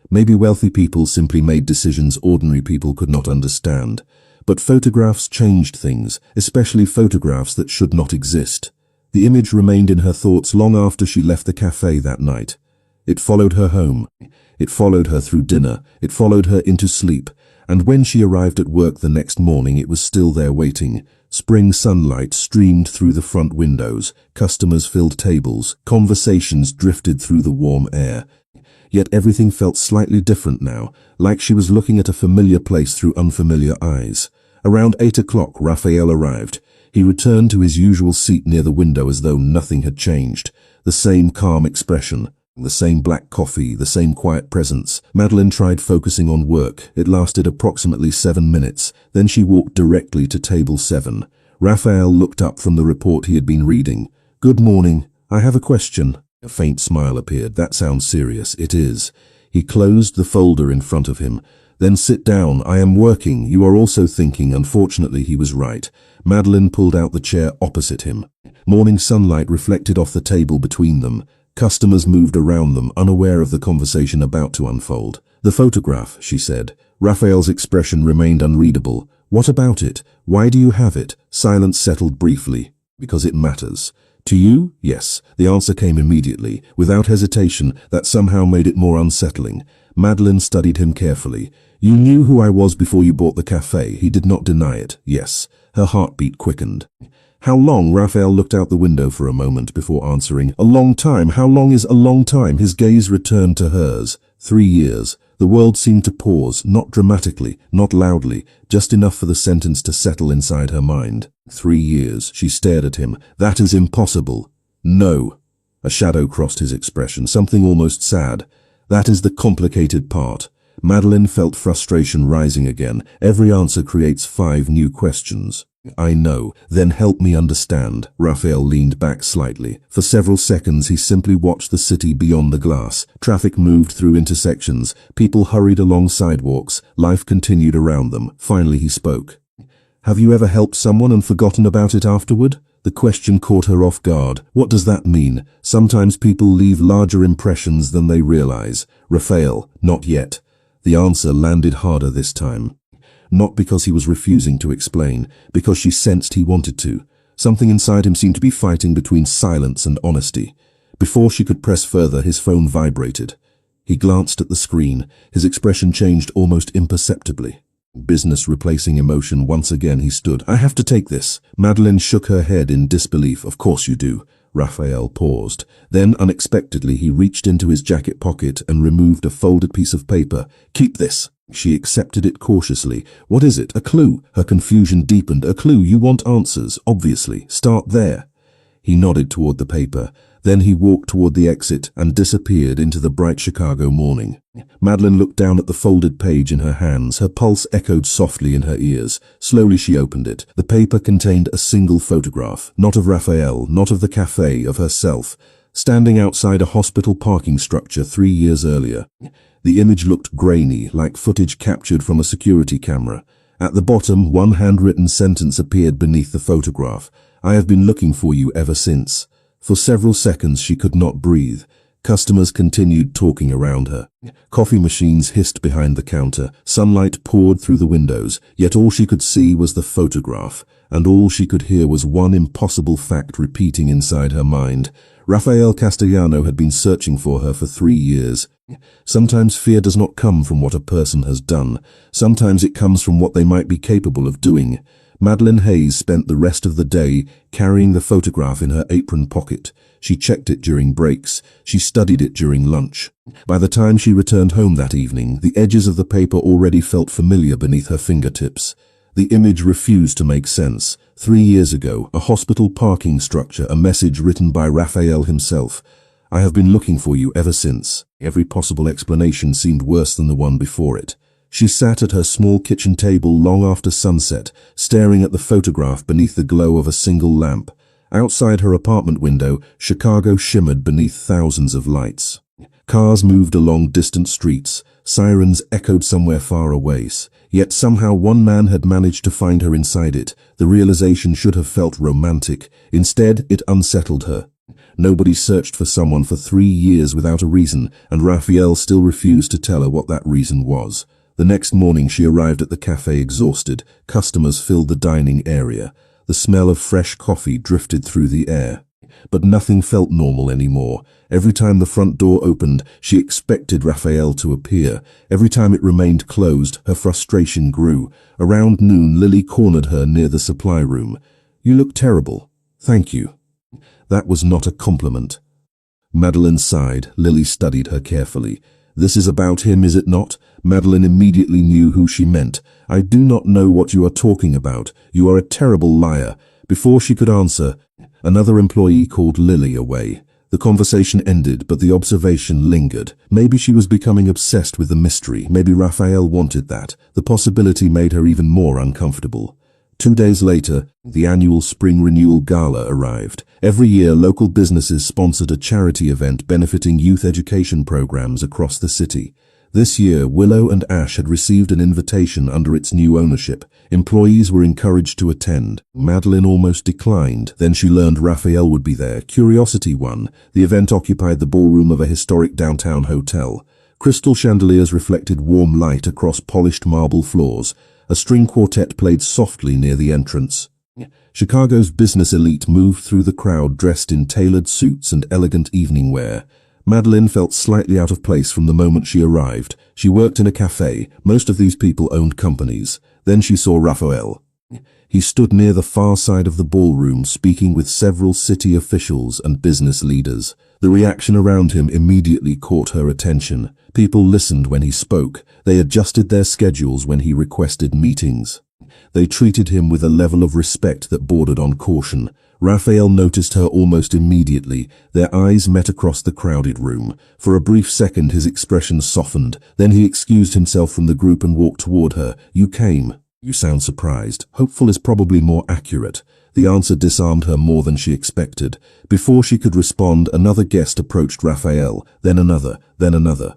Maybe wealthy people simply made decisions ordinary people could not understand. But photographs changed things, especially photographs that should not exist. The image remained in her thoughts long after she left the cafe that night. It followed her home. It followed her through dinner. It followed her into sleep. And when she arrived at work the next morning, it was still there waiting. Spring sunlight streamed through the front windows. Customers filled tables. Conversations drifted through the warm air. Yet everything felt slightly different now, like she was looking at a familiar place through unfamiliar eyes. Around 8 o'clock, Raphael arrived. He returned to his usual seat near the window as though nothing had changed. The same calm expression. The same black coffee, the same quiet presence. Madeline tried focusing on work. It lasted approximately 7 minutes. Then she walked directly to table 7. Raphael looked up from the report he had been reading. "Good morning. I have a question." A faint smile appeared. "That sounds serious." "It is." He closed the folder in front of him. "Then sit down. I am working. You are also thinking." Unfortunately, he was right. Madeline pulled out the chair opposite him. Morning sunlight reflected off the table between them. Customers moved around them, unaware of the conversation about to unfold. "The photograph," she said. Raphael's expression remained unreadable. "What about it? Why do you have it?" Silence settled briefly. "Because it matters." "To you?" "Yes." The answer came immediately, without hesitation. That somehow made it more unsettling. Madeline studied him carefully. "You knew who I was before you bought the cafe." He did not deny it. "Yes." Her heartbeat quickened. "How long?" Raphael looked out the window for a moment before answering. "A long time." "How long is a long time?" His gaze returned to hers. 3 years. The world seemed to pause, not dramatically, not loudly, just enough for the sentence to settle inside her mind. 3 years. She stared at him. "That is impossible." "No." A shadow crossed his expression, something almost sad. "That is the complicated part." Madeline felt frustration rising again. Every answer creates 5 new questions. "I know. Then help me understand." Raphael leaned back slightly. For several seconds he simply watched the city beyond the glass. Traffic moved through intersections. People hurried along sidewalks. Life continued around them. Finally he spoke. "Have you ever helped someone and forgotten about it afterward?" The question caught her off guard. "What does that mean?" "Sometimes people leave larger impressions than they realize." "Raphael, not yet." The answer landed harder this time. Not because he was refusing to explain, because she sensed he wanted to. Something inside him seemed to be fighting between silence and honesty. Before she could press further, his phone vibrated. He glanced at the screen. His expression changed almost imperceptibly. Business replacing emotion. Once again he stood. "I have to take this." Madeline shook her head in disbelief. "Of course you do." Raphael paused. Then, unexpectedly, he reached into his jacket pocket and removed a folded piece of paper. "Keep this." She accepted it cautiously. "What is it?" "A clue." Her confusion deepened. "A clue. You want answers, obviously. Start there." He nodded toward the paper. Then he walked toward the exit and disappeared into the bright Chicago morning. Madeline looked down at the folded page in her hands. Her pulse echoed softly in her ears. Slowly she opened it. The paper contained a single photograph. Not of Raphael, not of the cafe, of herself, standing outside a hospital parking structure 3 years earlier. The image looked grainy, like footage captured from a security camera. At the bottom, one handwritten sentence appeared beneath the photograph. "I have been looking for you ever since." For several seconds she could not breathe. Customers continued talking around her. Coffee machines hissed behind the counter. Sunlight poured through the windows, yet all she could see was the photograph, and all she could hear was one impossible fact repeating inside her mind. Rafael Castellano had been searching for her for 3 years. Sometimes fear does not come from what a person has done. Sometimes it comes from what they might be capable of doing. Madeline Hayes spent the rest of the day carrying the photograph in her apron pocket. She checked it during breaks. She studied it during lunch. By the time she returned home that evening, the edges of the paper already felt familiar beneath her fingertips. The image refused to make sense. 3 years ago, a hospital parking structure, a message written by Raphael himself. "I have been looking for you ever since." Every possible explanation seemed worse than the one before it. She sat at her small kitchen table long after sunset, staring at the photograph beneath the glow of a single lamp. Outside her apartment window, Chicago shimmered beneath thousands of lights. Cars moved along distant streets. Sirens echoed somewhere far away, yet somehow one man had managed to find her inside it. The realization should have felt romantic. Instead, it unsettled her. Nobody searched for someone for 3 years without a reason, and Raphael still refused to tell her what that reason was. The next morning she arrived at the cafe exhausted. Customers filled the dining area. The smell of fresh coffee drifted through the air. But nothing felt normal anymore. Every time the front door opened, she expected Raphael to appear. Every time it remained closed, her frustration grew. Around noon, Lily cornered her near the supply room. "You look terrible." "Thank you." That was not a compliment. Madeline sighed. Lily studied her carefully. "This is about him, is it not?" Madeline immediately knew who she meant. "I do not know what you are talking about. You are a terrible liar." Before she could answer, another employee called Lily away. The conversation ended, but the observation lingered. Maybe she was becoming obsessed with the mystery. Maybe Raphael wanted that. The possibility made her even more uncomfortable. 2 days later, the annual Spring Renewal Gala arrived. Every year, local businesses sponsored a charity event benefiting youth education programs across the city. This year, Willow and Ash had received an invitation under its new ownership. Employees were encouraged to attend. Madeline almost declined. Then she learned Raphael would be there. Curiosity won. The event occupied the ballroom of a historic downtown hotel. Crystal chandeliers reflected warm light across polished marble floors. A string quartet played softly near the entrance. Chicago's business elite moved through the crowd dressed in tailored suits and elegant evening wear. Madeline felt slightly out of place from the moment she arrived. She worked in a cafe. Most of these people owned companies. Then she saw Raphael. He stood near the far side of the ballroom, speaking with several city officials and business leaders. The reaction around him immediately caught her attention. People listened when he spoke. They adjusted their schedules when he requested meetings. They treated him with a level of respect that bordered on caution. Raphael noticed her almost immediately. Their eyes met across the crowded room. For a brief second his expression softened. Then he excused himself from the group and walked toward her. "You came. You sound surprised." Hopeful is probably more accurate. The answer disarmed her more than she expected. Before she could respond, another guest approached Raphael, then another, then another.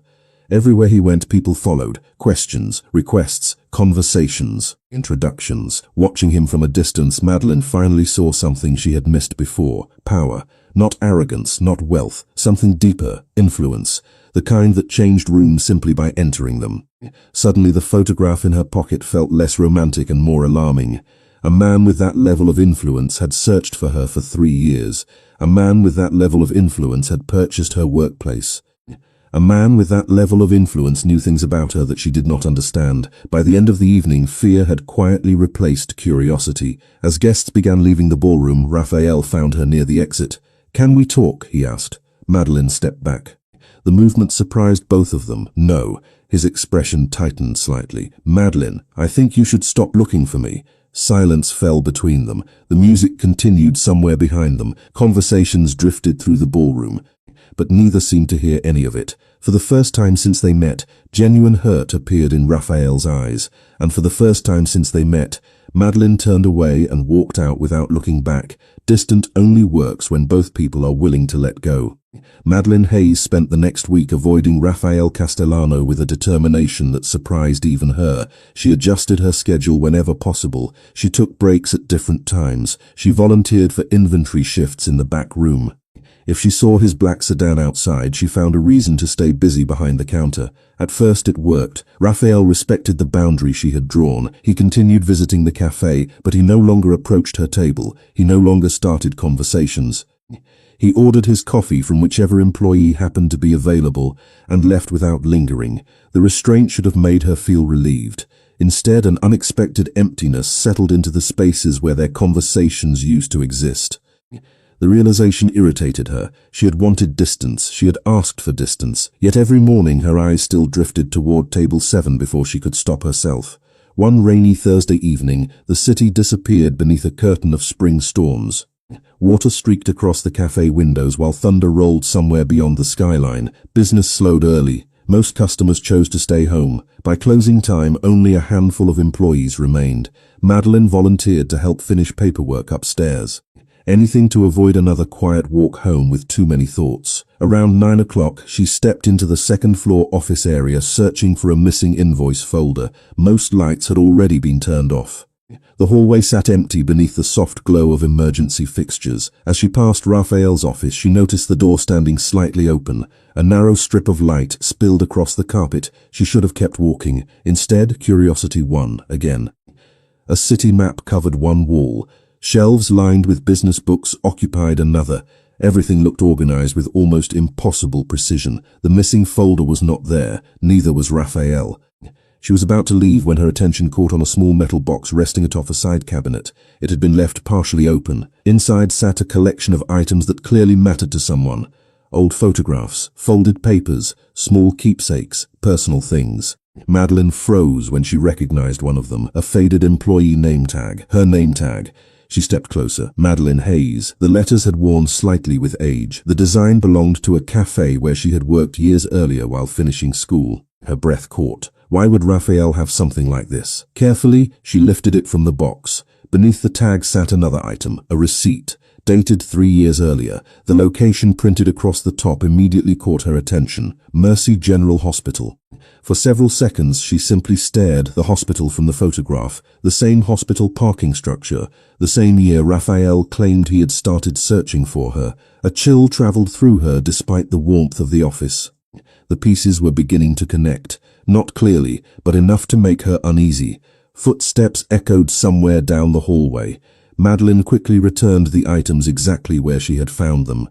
Everywhere he went, people followed. Questions, requests, conversations, introductions. Watching him from a distance, Madeline finally saw something she had missed before. Power. Not arrogance, not wealth. Something deeper. Influence. The kind that changed rooms simply by entering them. Suddenly the photograph in her pocket felt less romantic and more alarming. A man with that level of influence had searched for her for 3 years. A man with that level of influence had purchased her workplace. A man with that level of influence knew things about her that she did not understand. By the end of the evening, fear had quietly replaced curiosity. As guests began leaving the ballroom, Raphael found her near the exit. "Can we talk?" he asked. Madeline stepped back. The movement surprised both of them. "No." His expression tightened slightly. "Madeline, I think you should stop looking for me." Silence fell between them. The music continued somewhere behind them. Conversations drifted through the ballroom, but neither seemed to hear any of it. For the first time since they met, genuine hurt appeared in Raphael's eyes, and for the first time since they met, Madeline turned away and walked out without looking back. Distant only works when both people are willing to let go. Madeline Hayes spent the next week avoiding Raphael Castellano with a determination that surprised even her. She adjusted her schedule whenever possible. She took breaks at different times. She volunteered for inventory shifts in the back room. If she saw his black sedan outside, she found a reason to stay busy behind the counter. At first it worked. Raphael respected the boundary she had drawn. He continued visiting the cafe, but he no longer approached her table. He no longer started conversations. He ordered his coffee from whichever employee happened to be available and left without lingering. The restraint should have made her feel relieved. Instead, an unexpected emptiness settled into the spaces where their conversations used to exist. The realization irritated her. She had wanted distance. She had asked for distance. Yet every morning her eyes still drifted toward table 7 before she could stop herself. One rainy Thursday evening, the city disappeared beneath a curtain of spring storms. Water streaked across the cafe windows while thunder rolled somewhere beyond the skyline. Business slowed early. Most customers chose to stay home. By closing time, only a handful of employees remained. Madeline volunteered to help finish paperwork upstairs. anything to avoid another quiet walk home with too many thoughts. Around 9 o'clock, she stepped into the second-floor office area searching for a missing invoice folder. Most lights had already been turned off. The hallway sat empty beneath the soft glow of emergency fixtures. As she passed Raphael's office, she noticed the door standing slightly open. A narrow strip of light spilled across the carpet. She should have kept walking. Instead, curiosity won again. A city map covered one wall. Shelves lined with business books occupied another. Everything looked organized with almost impossible precision. The missing folder was not there. Neither was Raphael. She was about to leave when her attention caught on a small metal box resting atop a side cabinet. It had been left partially open. Inside sat a collection of items that clearly mattered to someone. Old photographs, folded papers, small keepsakes, personal things. Madeline froze when she recognized one of them, a faded employee name tag, her name tag. She stepped closer. Madeline Hayes. The letters had worn slightly with age. The design belonged to a cafe where she had worked years earlier while finishing school. Her breath caught. Why would Raphael have something like this? Carefully, she lifted it from the box. Beneath the tag sat another item, a receipt, dated 3 years earlier. The location printed across the top immediately caught her attention. Mercy General Hospital. For several seconds, she simply stared the hospital from the photograph. The same hospital parking structure. The same year Raphael claimed he had started searching for her. A chill traveled through her despite the warmth of the office. The pieces were beginning to connect. Not clearly, but enough to make her uneasy. Footsteps echoed somewhere down the hallway. Madeline quickly returned the items exactly where she had found them.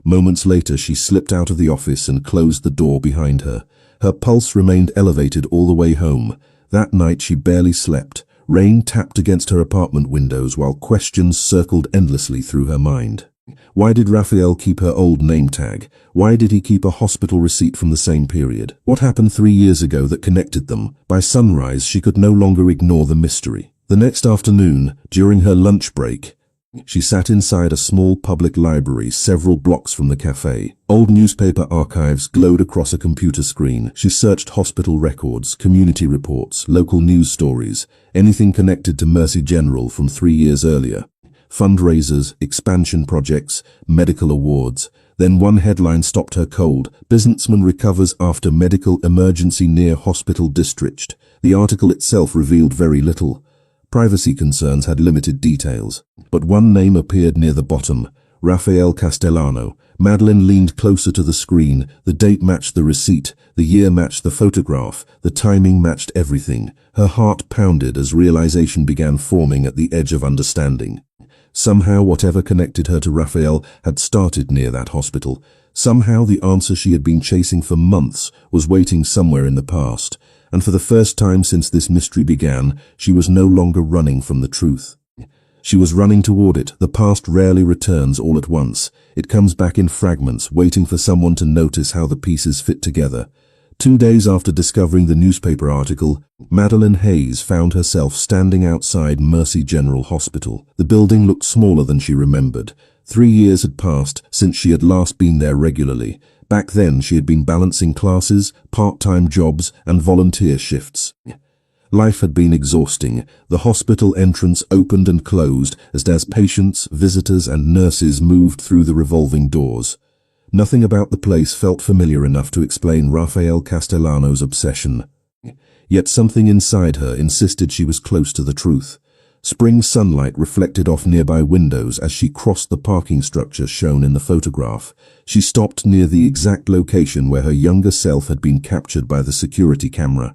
Moments later, she slipped out of the office and closed the door behind her. Her pulse remained elevated all the way home. That night she barely slept. Rain tapped against her apartment windows while questions circled endlessly through her mind. Why did Raphael keep her old name tag? Why did he keep a hospital receipt from the same period? What happened 3 years ago that connected them? By sunrise, she could no longer ignore the mystery. The next afternoon, during her lunch break, she sat inside a small public library several blocks from the cafe. Old newspaper archives glowed across a computer screen. She searched hospital records, community reports, local news stories, anything connected to Mercy General from 3 years earlier. Fundraisers, expansion projects, medical awards. Then one headline stopped her cold. Businessman recovers after medical emergency near hospital discharged. The article itself revealed very little. Privacy concerns had limited details. But one name appeared near the bottom. Rafael Castellano. Madeline leaned closer to the screen. The date matched the receipt. The year matched the photograph. The timing matched everything. Her heart pounded as realization began forming at the edge of understanding. Somehow whatever connected her to Raphael had started near that hospital. Somehow the answer she had been chasing for months was waiting somewhere in the past. And for the first time since this mystery began, she was no longer running from the truth. She was running toward it. The past rarely returns all at once. It comes back in fragments, waiting for someone to notice how the pieces fit together. 2 days after discovering the newspaper article, Madeline Hayes found herself standing outside Mercy General Hospital. The building looked smaller than she remembered. 3 years had passed since she had last been there regularly. Back then she had been balancing classes, part-time jobs, and volunteer shifts. Life had been exhausting. The hospital entrance opened and closed as patients, visitors, and nurses moved through the revolving doors. Nothing about the place felt familiar enough to explain Rafael Castellano's obsession. Yet something inside her insisted she was close to the truth. Spring sunlight reflected off nearby windows as she crossed the parking structure shown in the photograph. She stopped near the exact location where her younger self had been captured by the security camera.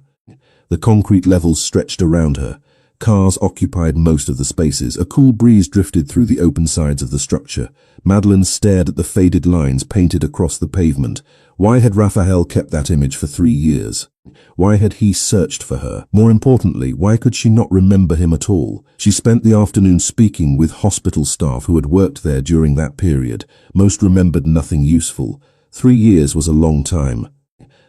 The concrete levels stretched around her. Cars occupied most of the spaces. A cool breeze drifted through the open sides of the structure. Madeline stared at the faded lines painted across the pavement. Why had Raphael kept that image for 3 years? Why had he searched for her? More importantly, why could she not remember him at all? She spent the afternoon speaking with hospital staff who had worked there during that period. Most remembered nothing useful. 3 years was a long time.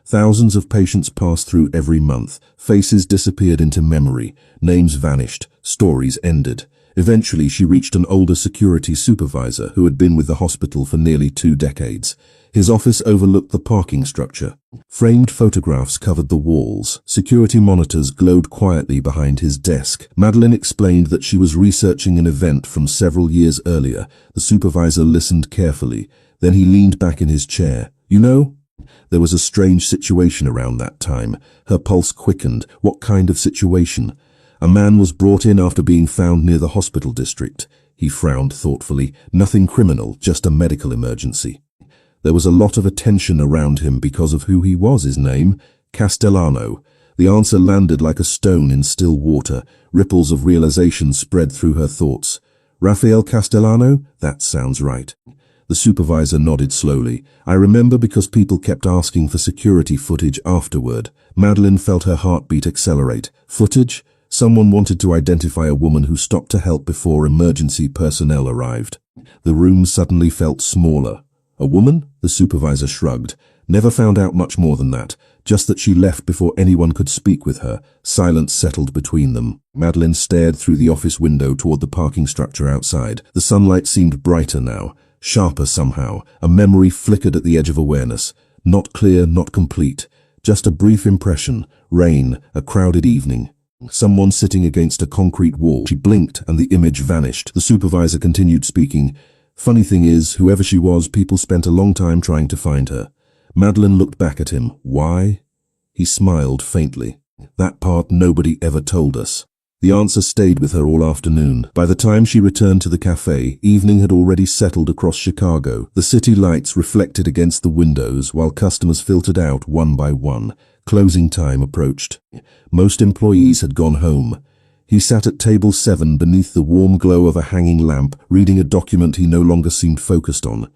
Thousands of patients passed through every month. Faces disappeared into memory. Names vanished. Stories ended. Eventually, she reached an older security supervisor who had been with the hospital for nearly 2 decades. His office overlooked the parking structure. Framed photographs covered the walls. Security monitors glowed quietly behind his desk. Madeline explained that she was researching an event from several years earlier. The supervisor listened carefully. Then he leaned back in his chair. "You know, there was a strange situation around that time." Her pulse quickened. "What kind of situation?" "A man was brought in after being found near the hospital district." He frowned thoughtfully. "Nothing criminal, just a medical emergency." There was a lot of attention around him because of who he was. His name? Castellano. The answer landed like a stone in still water. Ripples of realization spread through her thoughts. "Rafael Castellano? That sounds right." The supervisor nodded slowly. "I remember because people kept asking for security footage afterward." Madeline felt her heartbeat accelerate. Footage? Someone wanted to identify a woman who stopped to help before emergency personnel arrived. The room suddenly felt smaller. "A woman?" The supervisor shrugged. "Never found out much more than that. Just that she left before anyone could speak with her." Silence settled between them. Madeline stared through the office window toward the parking structure outside. The sunlight seemed brighter now, sharper somehow. A memory flickered at the edge of awareness. Not clear, not complete. Just a brief impression. Rain, a crowded evening. Someone sitting against a concrete wall. She blinked and the image vanished. The supervisor continued speaking. "Funny thing is, whoever she was, people spent a long time trying to find her." Madeline looked back at him. "Why?" He smiled faintly. "That part nobody ever told us." The answer stayed with her all afternoon. By the time she returned to the cafe, evening had already settled across Chicago. The city lights reflected against the windows while customers filtered out one by one. Closing time approached. Most employees had gone home. He sat at table 7 beneath the warm glow of a hanging lamp, reading a document he no longer seemed focused on.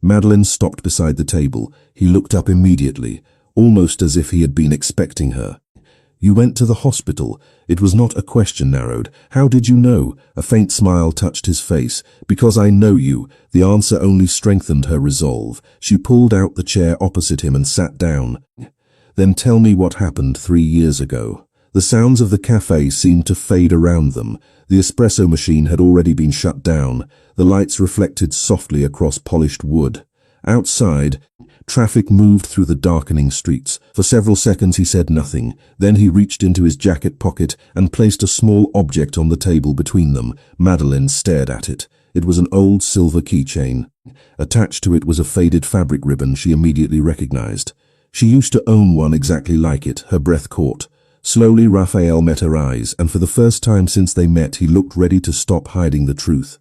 Madeline stopped beside the table. He looked up immediately, almost as if he had been expecting her. "You went to the hospital." It was not a question narrowed. "How did you know?" A faint smile touched his face. "Because I know you." The answer only strengthened her resolve. She pulled out the chair opposite him and sat down. "Then tell me what happened 3 years ago." The sounds of the cafe seemed to fade around them. The espresso machine had already been shut down. The lights reflected softly across polished wood. Outside, traffic moved through the darkening streets. For several seconds he said nothing. Then he reached into his jacket pocket and placed a small object on the table between them. Madeline stared at it. It was an old silver keychain. Attached to it was a faded fabric ribbon she immediately recognized. She used to own one exactly like it. Her breath caught. Slowly, Raphael met her eyes, and for the first time since they met, he looked ready to stop hiding the truth.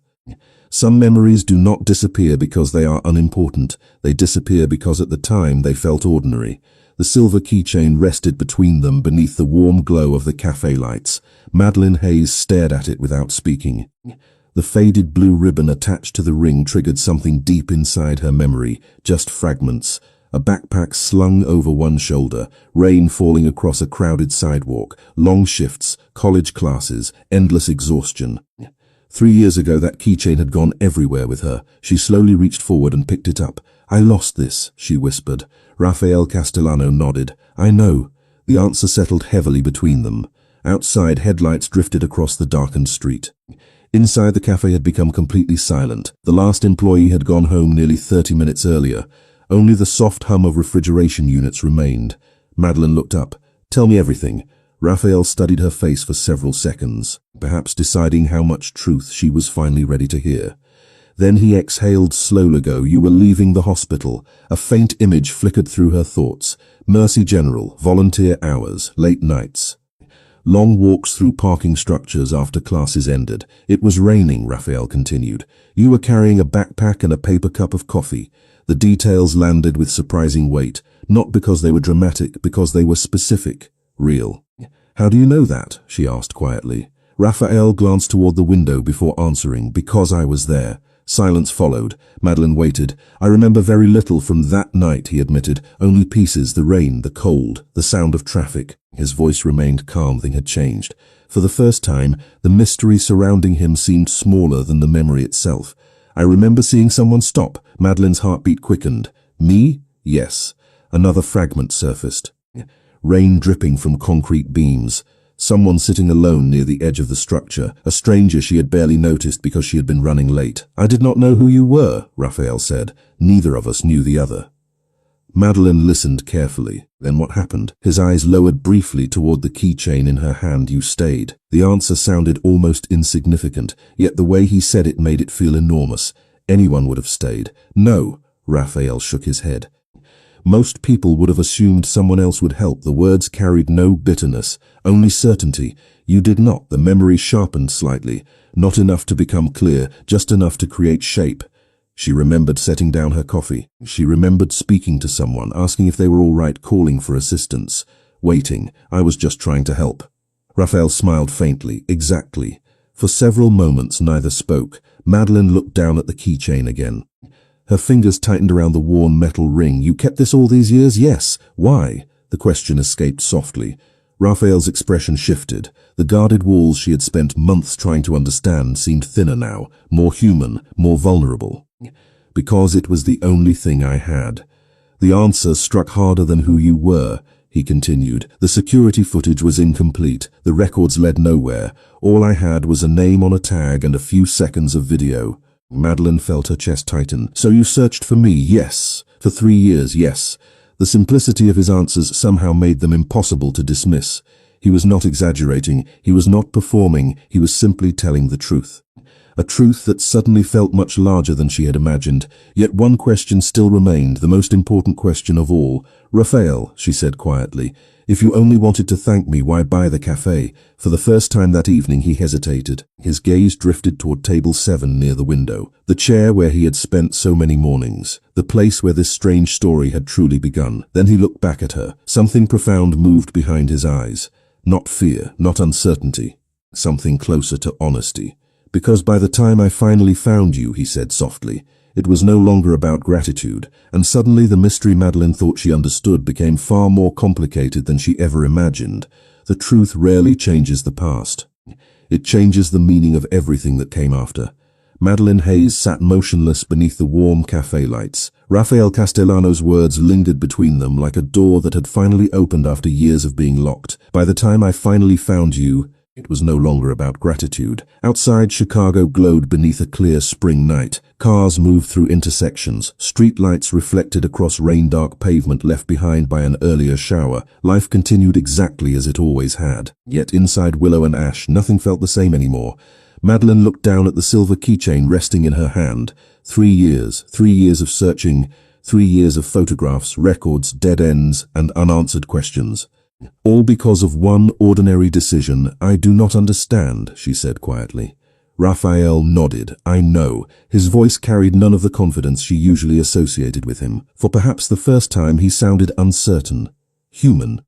Some memories do not disappear because they are unimportant. They disappear because at the time they felt ordinary. The silver keychain rested between them beneath the warm glow of the cafe lights. Madeline Hayes stared at it without speaking. The faded blue ribbon attached to the ring triggered something deep inside her memory, just fragments. A backpack slung over one shoulder, rain falling across a crowded sidewalk, long shifts, college classes, endless exhaustion. 3 years ago that keychain had gone everywhere with her. She slowly reached forward and picked it up. "I lost this," she whispered. Rafael Castellano nodded. "I know." The answer settled heavily between them. Outside, headlights drifted across the darkened street. Inside, the cafe had become completely silent. The last employee had gone home nearly 30 minutes earlier. Only the soft hum of refrigeration units remained. Madeline looked up. "Tell me everything." Raphael studied her face for several seconds, perhaps deciding how much truth she was finally ready to hear. Then he exhaled slowly. "You were leaving the hospital." A faint image flickered through her thoughts. Mercy General, volunteer hours, late nights. Long walks through parking structures after classes ended. "It was raining," Raphael continued. "You were carrying a backpack and a paper cup of coffee." The details landed with surprising weight, not because they were dramatic, because they were specific, real. "How do you know that?" she asked quietly. Raphael glanced toward the window before answering. "Because I was there." Silence followed. Madeline waited. "I remember very little from that night," he admitted. "Only pieces, the rain, the cold, the sound of traffic." His voice remained calm. Nothing had changed. For the first time, the mystery surrounding him seemed smaller than the memory itself. "I remember seeing someone stop." Madeline's heartbeat quickened. "Me?" "Yes." Another fragment surfaced. Rain dripping from concrete beams. Someone sitting alone near the edge of the structure, a stranger she had barely noticed because she had been running late. "I did not know who you were," Raphael said. "Neither of us knew the other." Madeline listened carefully. "Then what happened?" His eyes lowered briefly toward the keychain in her hand. "You stayed." The answer sounded almost insignificant, yet the way he said it made it feel enormous. Anyone would have stayed. "No," Raphael shook his head. "Most people would have assumed someone else would help." The words carried no bitterness, only certainty. "You did not." The memory sharpened slightly. Not enough to become clear, just enough to create shape. She remembered setting down her coffee. She remembered speaking to someone, asking if they were all right, calling for assistance. Waiting. "I was just trying to help." Raphael smiled faintly. "Exactly." For several moments neither spoke. Madeline looked down at the keychain again. Her fingers tightened around the worn metal ring. "You kept this all these years?" "Yes." "Why?" The question escaped softly. Raphael's expression shifted. The guarded walls she had spent months trying to understand seemed thinner now, more human, more vulnerable. "Because it was the only thing I had." The answer struck harder than who you were, he continued. "The security footage was incomplete. The records led nowhere. All I had was a name on a tag and a few seconds of video." Madeline felt her chest tighten. "So you searched for me?" "Yes." "For 3 years?" "Yes." The simplicity of his answers somehow made them impossible to dismiss. He was not exaggerating. He was not performing. He was simply telling the truth. A truth that suddenly felt much larger than she had imagined. Yet one question still remained, the most important question of all. "Raphael," she said quietly, "if you only wanted to thank me, why buy the cafe?" For the first time that evening he hesitated. His gaze drifted toward table 7 near the window, the chair where he had spent so many mornings, the place where this strange story had truly begun. Then he looked back at her. Something profound moved behind his eyes. Not fear, not uncertainty. Something closer to honesty. "Because by the time I finally found you," he said softly, "it was no longer about gratitude." And suddenly the mystery Madeline thought she understood became far more complicated than she ever imagined. The truth rarely changes the past. It changes the meaning of everything that came after. Madeline Hayes sat motionless beneath the warm cafe lights. Rafael Castellano's words lingered between them like a door that had finally opened after years of being locked. "By the time I finally found you," it was no longer about gratitude. Outside, Chicago glowed beneath a clear spring night. Cars moved through intersections. Streetlights reflected across rain-dark pavement left behind by an earlier shower. Life continued exactly as it always had. Yet inside Willow and Ash, nothing felt the same anymore. Madeline looked down at the silver keychain resting in her hand. 3 years, 3 years of searching, 3 years of photographs, records, dead ends, and unanswered questions. "All because of one ordinary decision I do not understand," she said quietly. Raphael nodded. "I know." His voice carried none of the confidence she usually associated with him. For perhaps the first time he sounded uncertain, human.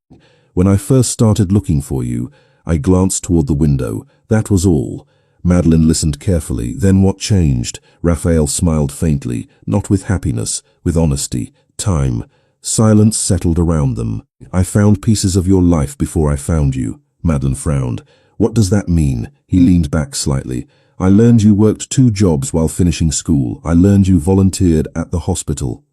"When I first started looking for you, I glanced toward the window. That was all." Madeline listened carefully. "Then what changed?" Raphael smiled faintly, not with happiness, with honesty. "Time." Silence settled around them. "I found pieces of your life before I found you." Madeline frowned. "What does that mean?" He leaned back slightly. "I learned you worked 2 jobs while finishing school. I learned you volunteered at the hospital.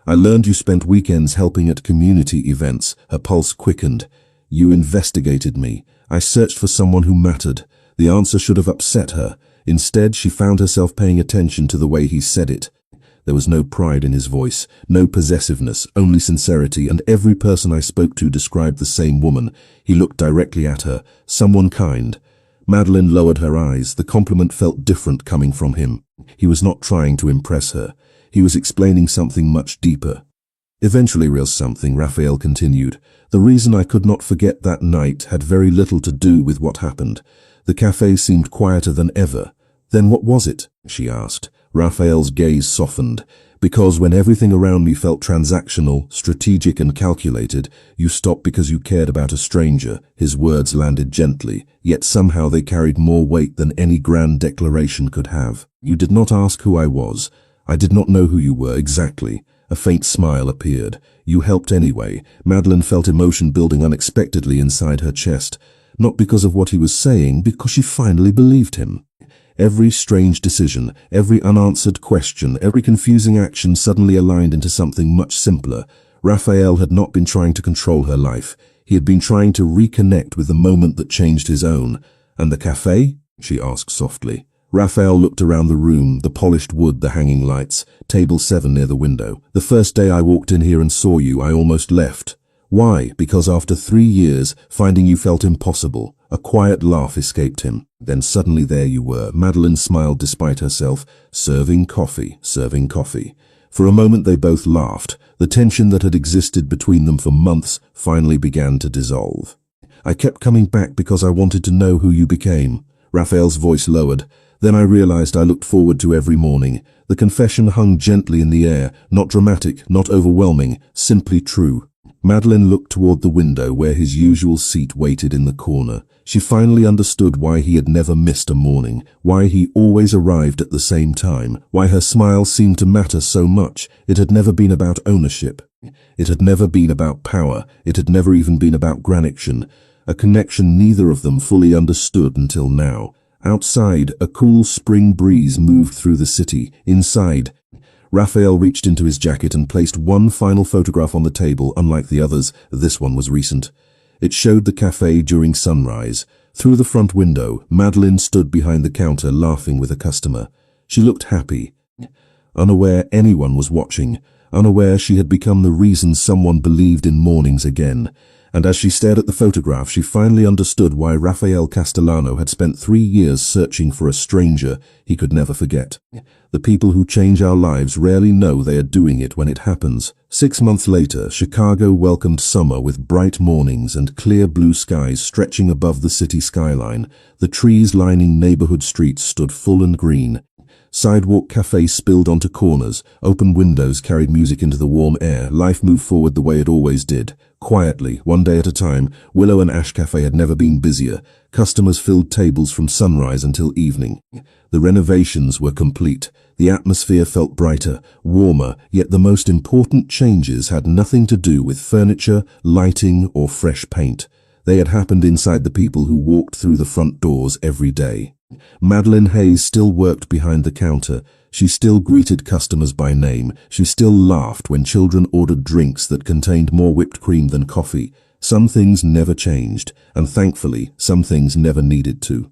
I learned you spent weekends helping at community events." Her pulse quickened. "You investigated me. I searched for someone who mattered." The answer should have upset her. Instead, she found herself paying attention to the way he said it. There was no pride in his voice, no possessiveness, only sincerity, and every person I spoke to described the same woman. He looked directly at her. "Someone kind." Madeline lowered her eyes. The compliment felt different coming from him. He was not trying to impress her. He was explaining something much deeper. "Eventually real something," Raphael continued. "The reason I could not forget that night had very little to do with what happened. The cafe seemed quieter than ever." "Then what was it?" she asked. Raphael's gaze softened. "Because when everything around me felt transactional, strategic and calculated, you stopped because you cared about a stranger." His words landed gently, yet somehow they carried more weight than any grand declaration could have. "You did not ask who I was. I did not know who you were exactly." A faint smile appeared. "You helped anyway." Madeline felt emotion building unexpectedly inside her chest. Not because of what he was saying, because she finally believed him. Every strange decision, every unanswered question, every confusing action suddenly aligned into something much simpler. Raphael had not been trying to control her life. He had been trying to reconnect with the moment that changed his own. "And the cafe?" she asked softly. Raphael looked around the room, the polished wood, the hanging lights, table 7 near the window. "The first day I walked in here and saw you, I almost left." "Why?" "Because after 3 years, finding you felt impossible." A quiet laugh escaped him. Then suddenly there you were. Madeleine smiled despite herself. Serving coffee, serving coffee. For a moment they both laughed. The tension that had existed between them for months finally began to dissolve. "I kept coming back because I wanted to know who you became." Raphael's voice lowered. "Then I realized I looked forward to every morning." The confession hung gently in the air, not dramatic, not overwhelming, simply true. Madeleine looked toward the window where his usual seat waited in the corner. She finally understood why he had never missed a morning, why he always arrived at the same time, why her smile seemed to matter so much. It had never been about ownership. It had never been about power. It had never even been about connection. A connection neither of them fully understood until now. Outside, a cool spring breeze moved through the city. Inside, Raphael reached into his jacket and placed one final photograph on the table. Unlike the others, this one was recent. It showed the cafe during sunrise. Through the front window, Madeleine stood behind the counter laughing with a customer. She looked happy, unaware anyone was watching, unaware she had become the reason someone believed in mornings again. And as she stared at the photograph, she finally understood why Raphael Castellano had spent 3 years searching for a stranger he could never forget. The people who change our lives rarely know they are doing it when it happens. 6 months later, Chicago welcomed summer with bright mornings and clear blue skies stretching above the city skyline. The trees lining neighborhood streets stood full and green. Sidewalk cafes spilled onto corners. Open windows carried music into the warm air. Life moved forward the way it always did. Quietly, one day at a time. Willow and Ash Cafe had never been busier. Customers filled tables from sunrise until evening. The renovations were complete. The atmosphere felt brighter, warmer, yet the most important changes had nothing to do with furniture, lighting, or fresh paint. They had happened inside the people who walked through the front doors every day. Madeleine Hayes still worked behind the counter. She still greeted customers by name. She still laughed when children ordered drinks that contained more whipped cream than coffee. Some things never changed, and thankfully, some things never needed to.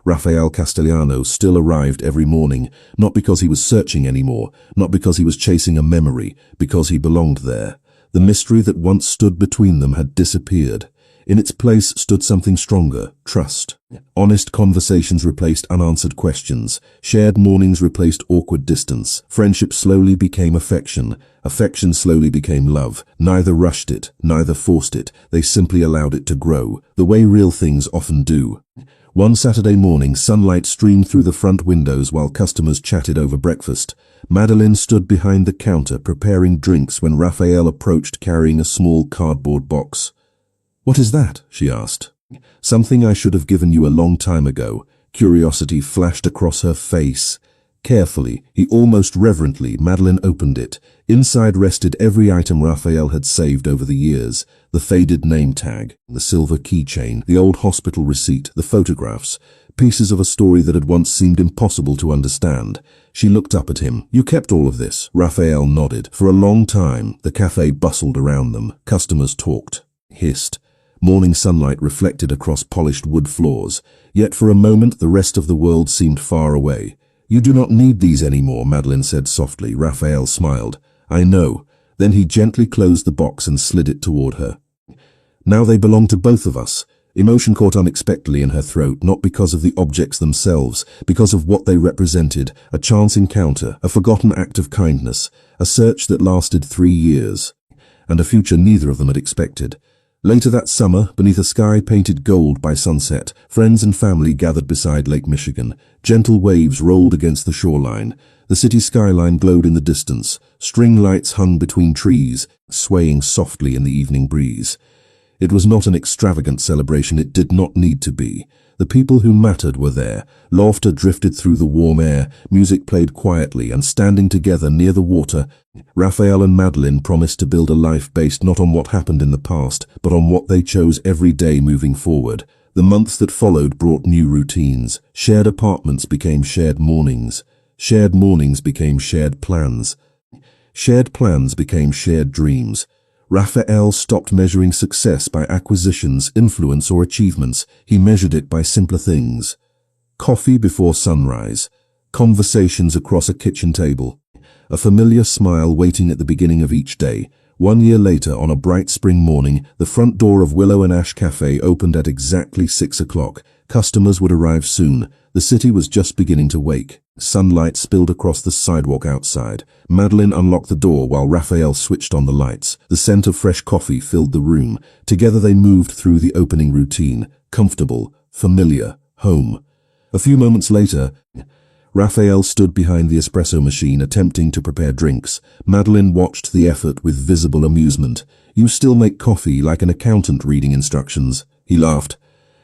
Raphael Castellano still arrived every morning, not because he was searching anymore, not because he was chasing a memory, because he belonged there. The mystery that once stood between them had disappeared. In its place stood something stronger, trust. Honest conversations replaced unanswered questions. Shared mornings replaced awkward distance. Friendship slowly became affection. Affection slowly became love. Neither rushed it, neither forced it. They simply allowed it to grow, the way real things often do. One Saturday morning, sunlight streamed through the front windows while customers chatted over breakfast. Madeleine stood behind the counter preparing drinks when Raphael approached carrying a small cardboard box. "What is that?" she asked. "Something I should have given you a long time ago." Curiosity flashed across her face. Carefully, he almost reverently, Madeleine opened it. Inside rested every item Raphael had saved over the years. The faded name tag, the silver keychain, the old hospital receipt, the photographs. Pieces of a story that had once seemed impossible to understand. She looked up at him. "You kept all of this?" Raphael nodded. For a long time, the cafe bustled around them. Customers talked, hissed. Morning sunlight reflected across polished wood floors. Yet for a moment the rest of the world seemed far away. "You do not need these anymore," Madeleine said softly. Raphael smiled. "I know." Then he gently closed the box and slid it toward her. "Now they belong to both of us." Emotion caught unexpectedly in her throat, not because of the objects themselves, because of what they represented. A chance encounter, a forgotten act of kindness, a search that lasted 3 years, and a future neither of them had expected. Later that summer, beneath a sky painted gold by sunset, friends and family gathered beside Lake Michigan. Gentle waves rolled against the shoreline. The city skyline glowed in the distance. String lights hung between trees, swaying softly in the evening breeze. It was not an extravagant celebration. It did not need to be. The people who mattered were there. Laughter drifted through the warm air. Music played quietly, and standing together near the water, Raphael and Madeleine promised to build a life based not on what happened in the past, but on what they chose every day moving forward. The months that followed brought new routines. Shared apartments became shared mornings. Shared mornings became shared plans. Shared plans became shared dreams. Raphael stopped measuring success by acquisitions, influence, or achievements. He measured it by simpler things. Coffee before sunrise, conversations across a kitchen table, a familiar smile waiting at the beginning of each day. 1 year later, on a bright spring morning, the front door of Willow and Ash Café opened at exactly 6 o'clock. Customers would arrive soon. The city was just beginning to wake. Sunlight spilled across the sidewalk outside. Madeline unlocked the door while Raphael switched on the lights. The scent of fresh coffee filled the room. Together they moved through the opening routine. Comfortable, familiar, home. A few moments later, Raphael stood behind the espresso machine attempting to prepare drinks. Madeline watched the effort with visible amusement. "You still make coffee like an accountant reading instructions," he laughed.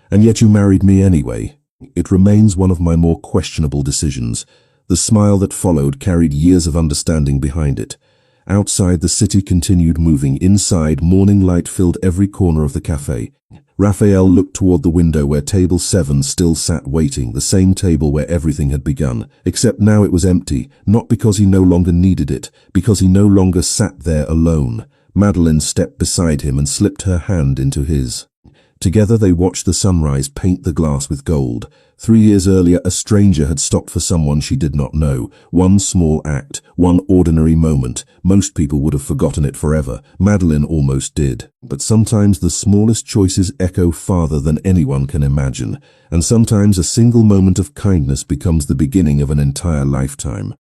"And yet you married me anyway." "It remains one of my more questionable decisions." The smile that followed carried years of understanding behind it. Outside, the city continued moving. Inside, morning light filled every corner of the cafe. Raphael looked toward the window where table 7 still sat waiting, the same table where everything had begun. Except now it was empty, not because he no longer needed it, because he no longer sat there alone. Madeline stepped beside him and slipped her hand into his. Together they watched the sunrise paint the glass with gold. 3 years earlier, a stranger had stopped for someone she did not know. One small act, one ordinary moment. Most people would have forgotten it forever. Madeline almost did. But sometimes the smallest choices echo farther than anyone can imagine. And sometimes a single moment of kindness becomes the beginning of an entire lifetime.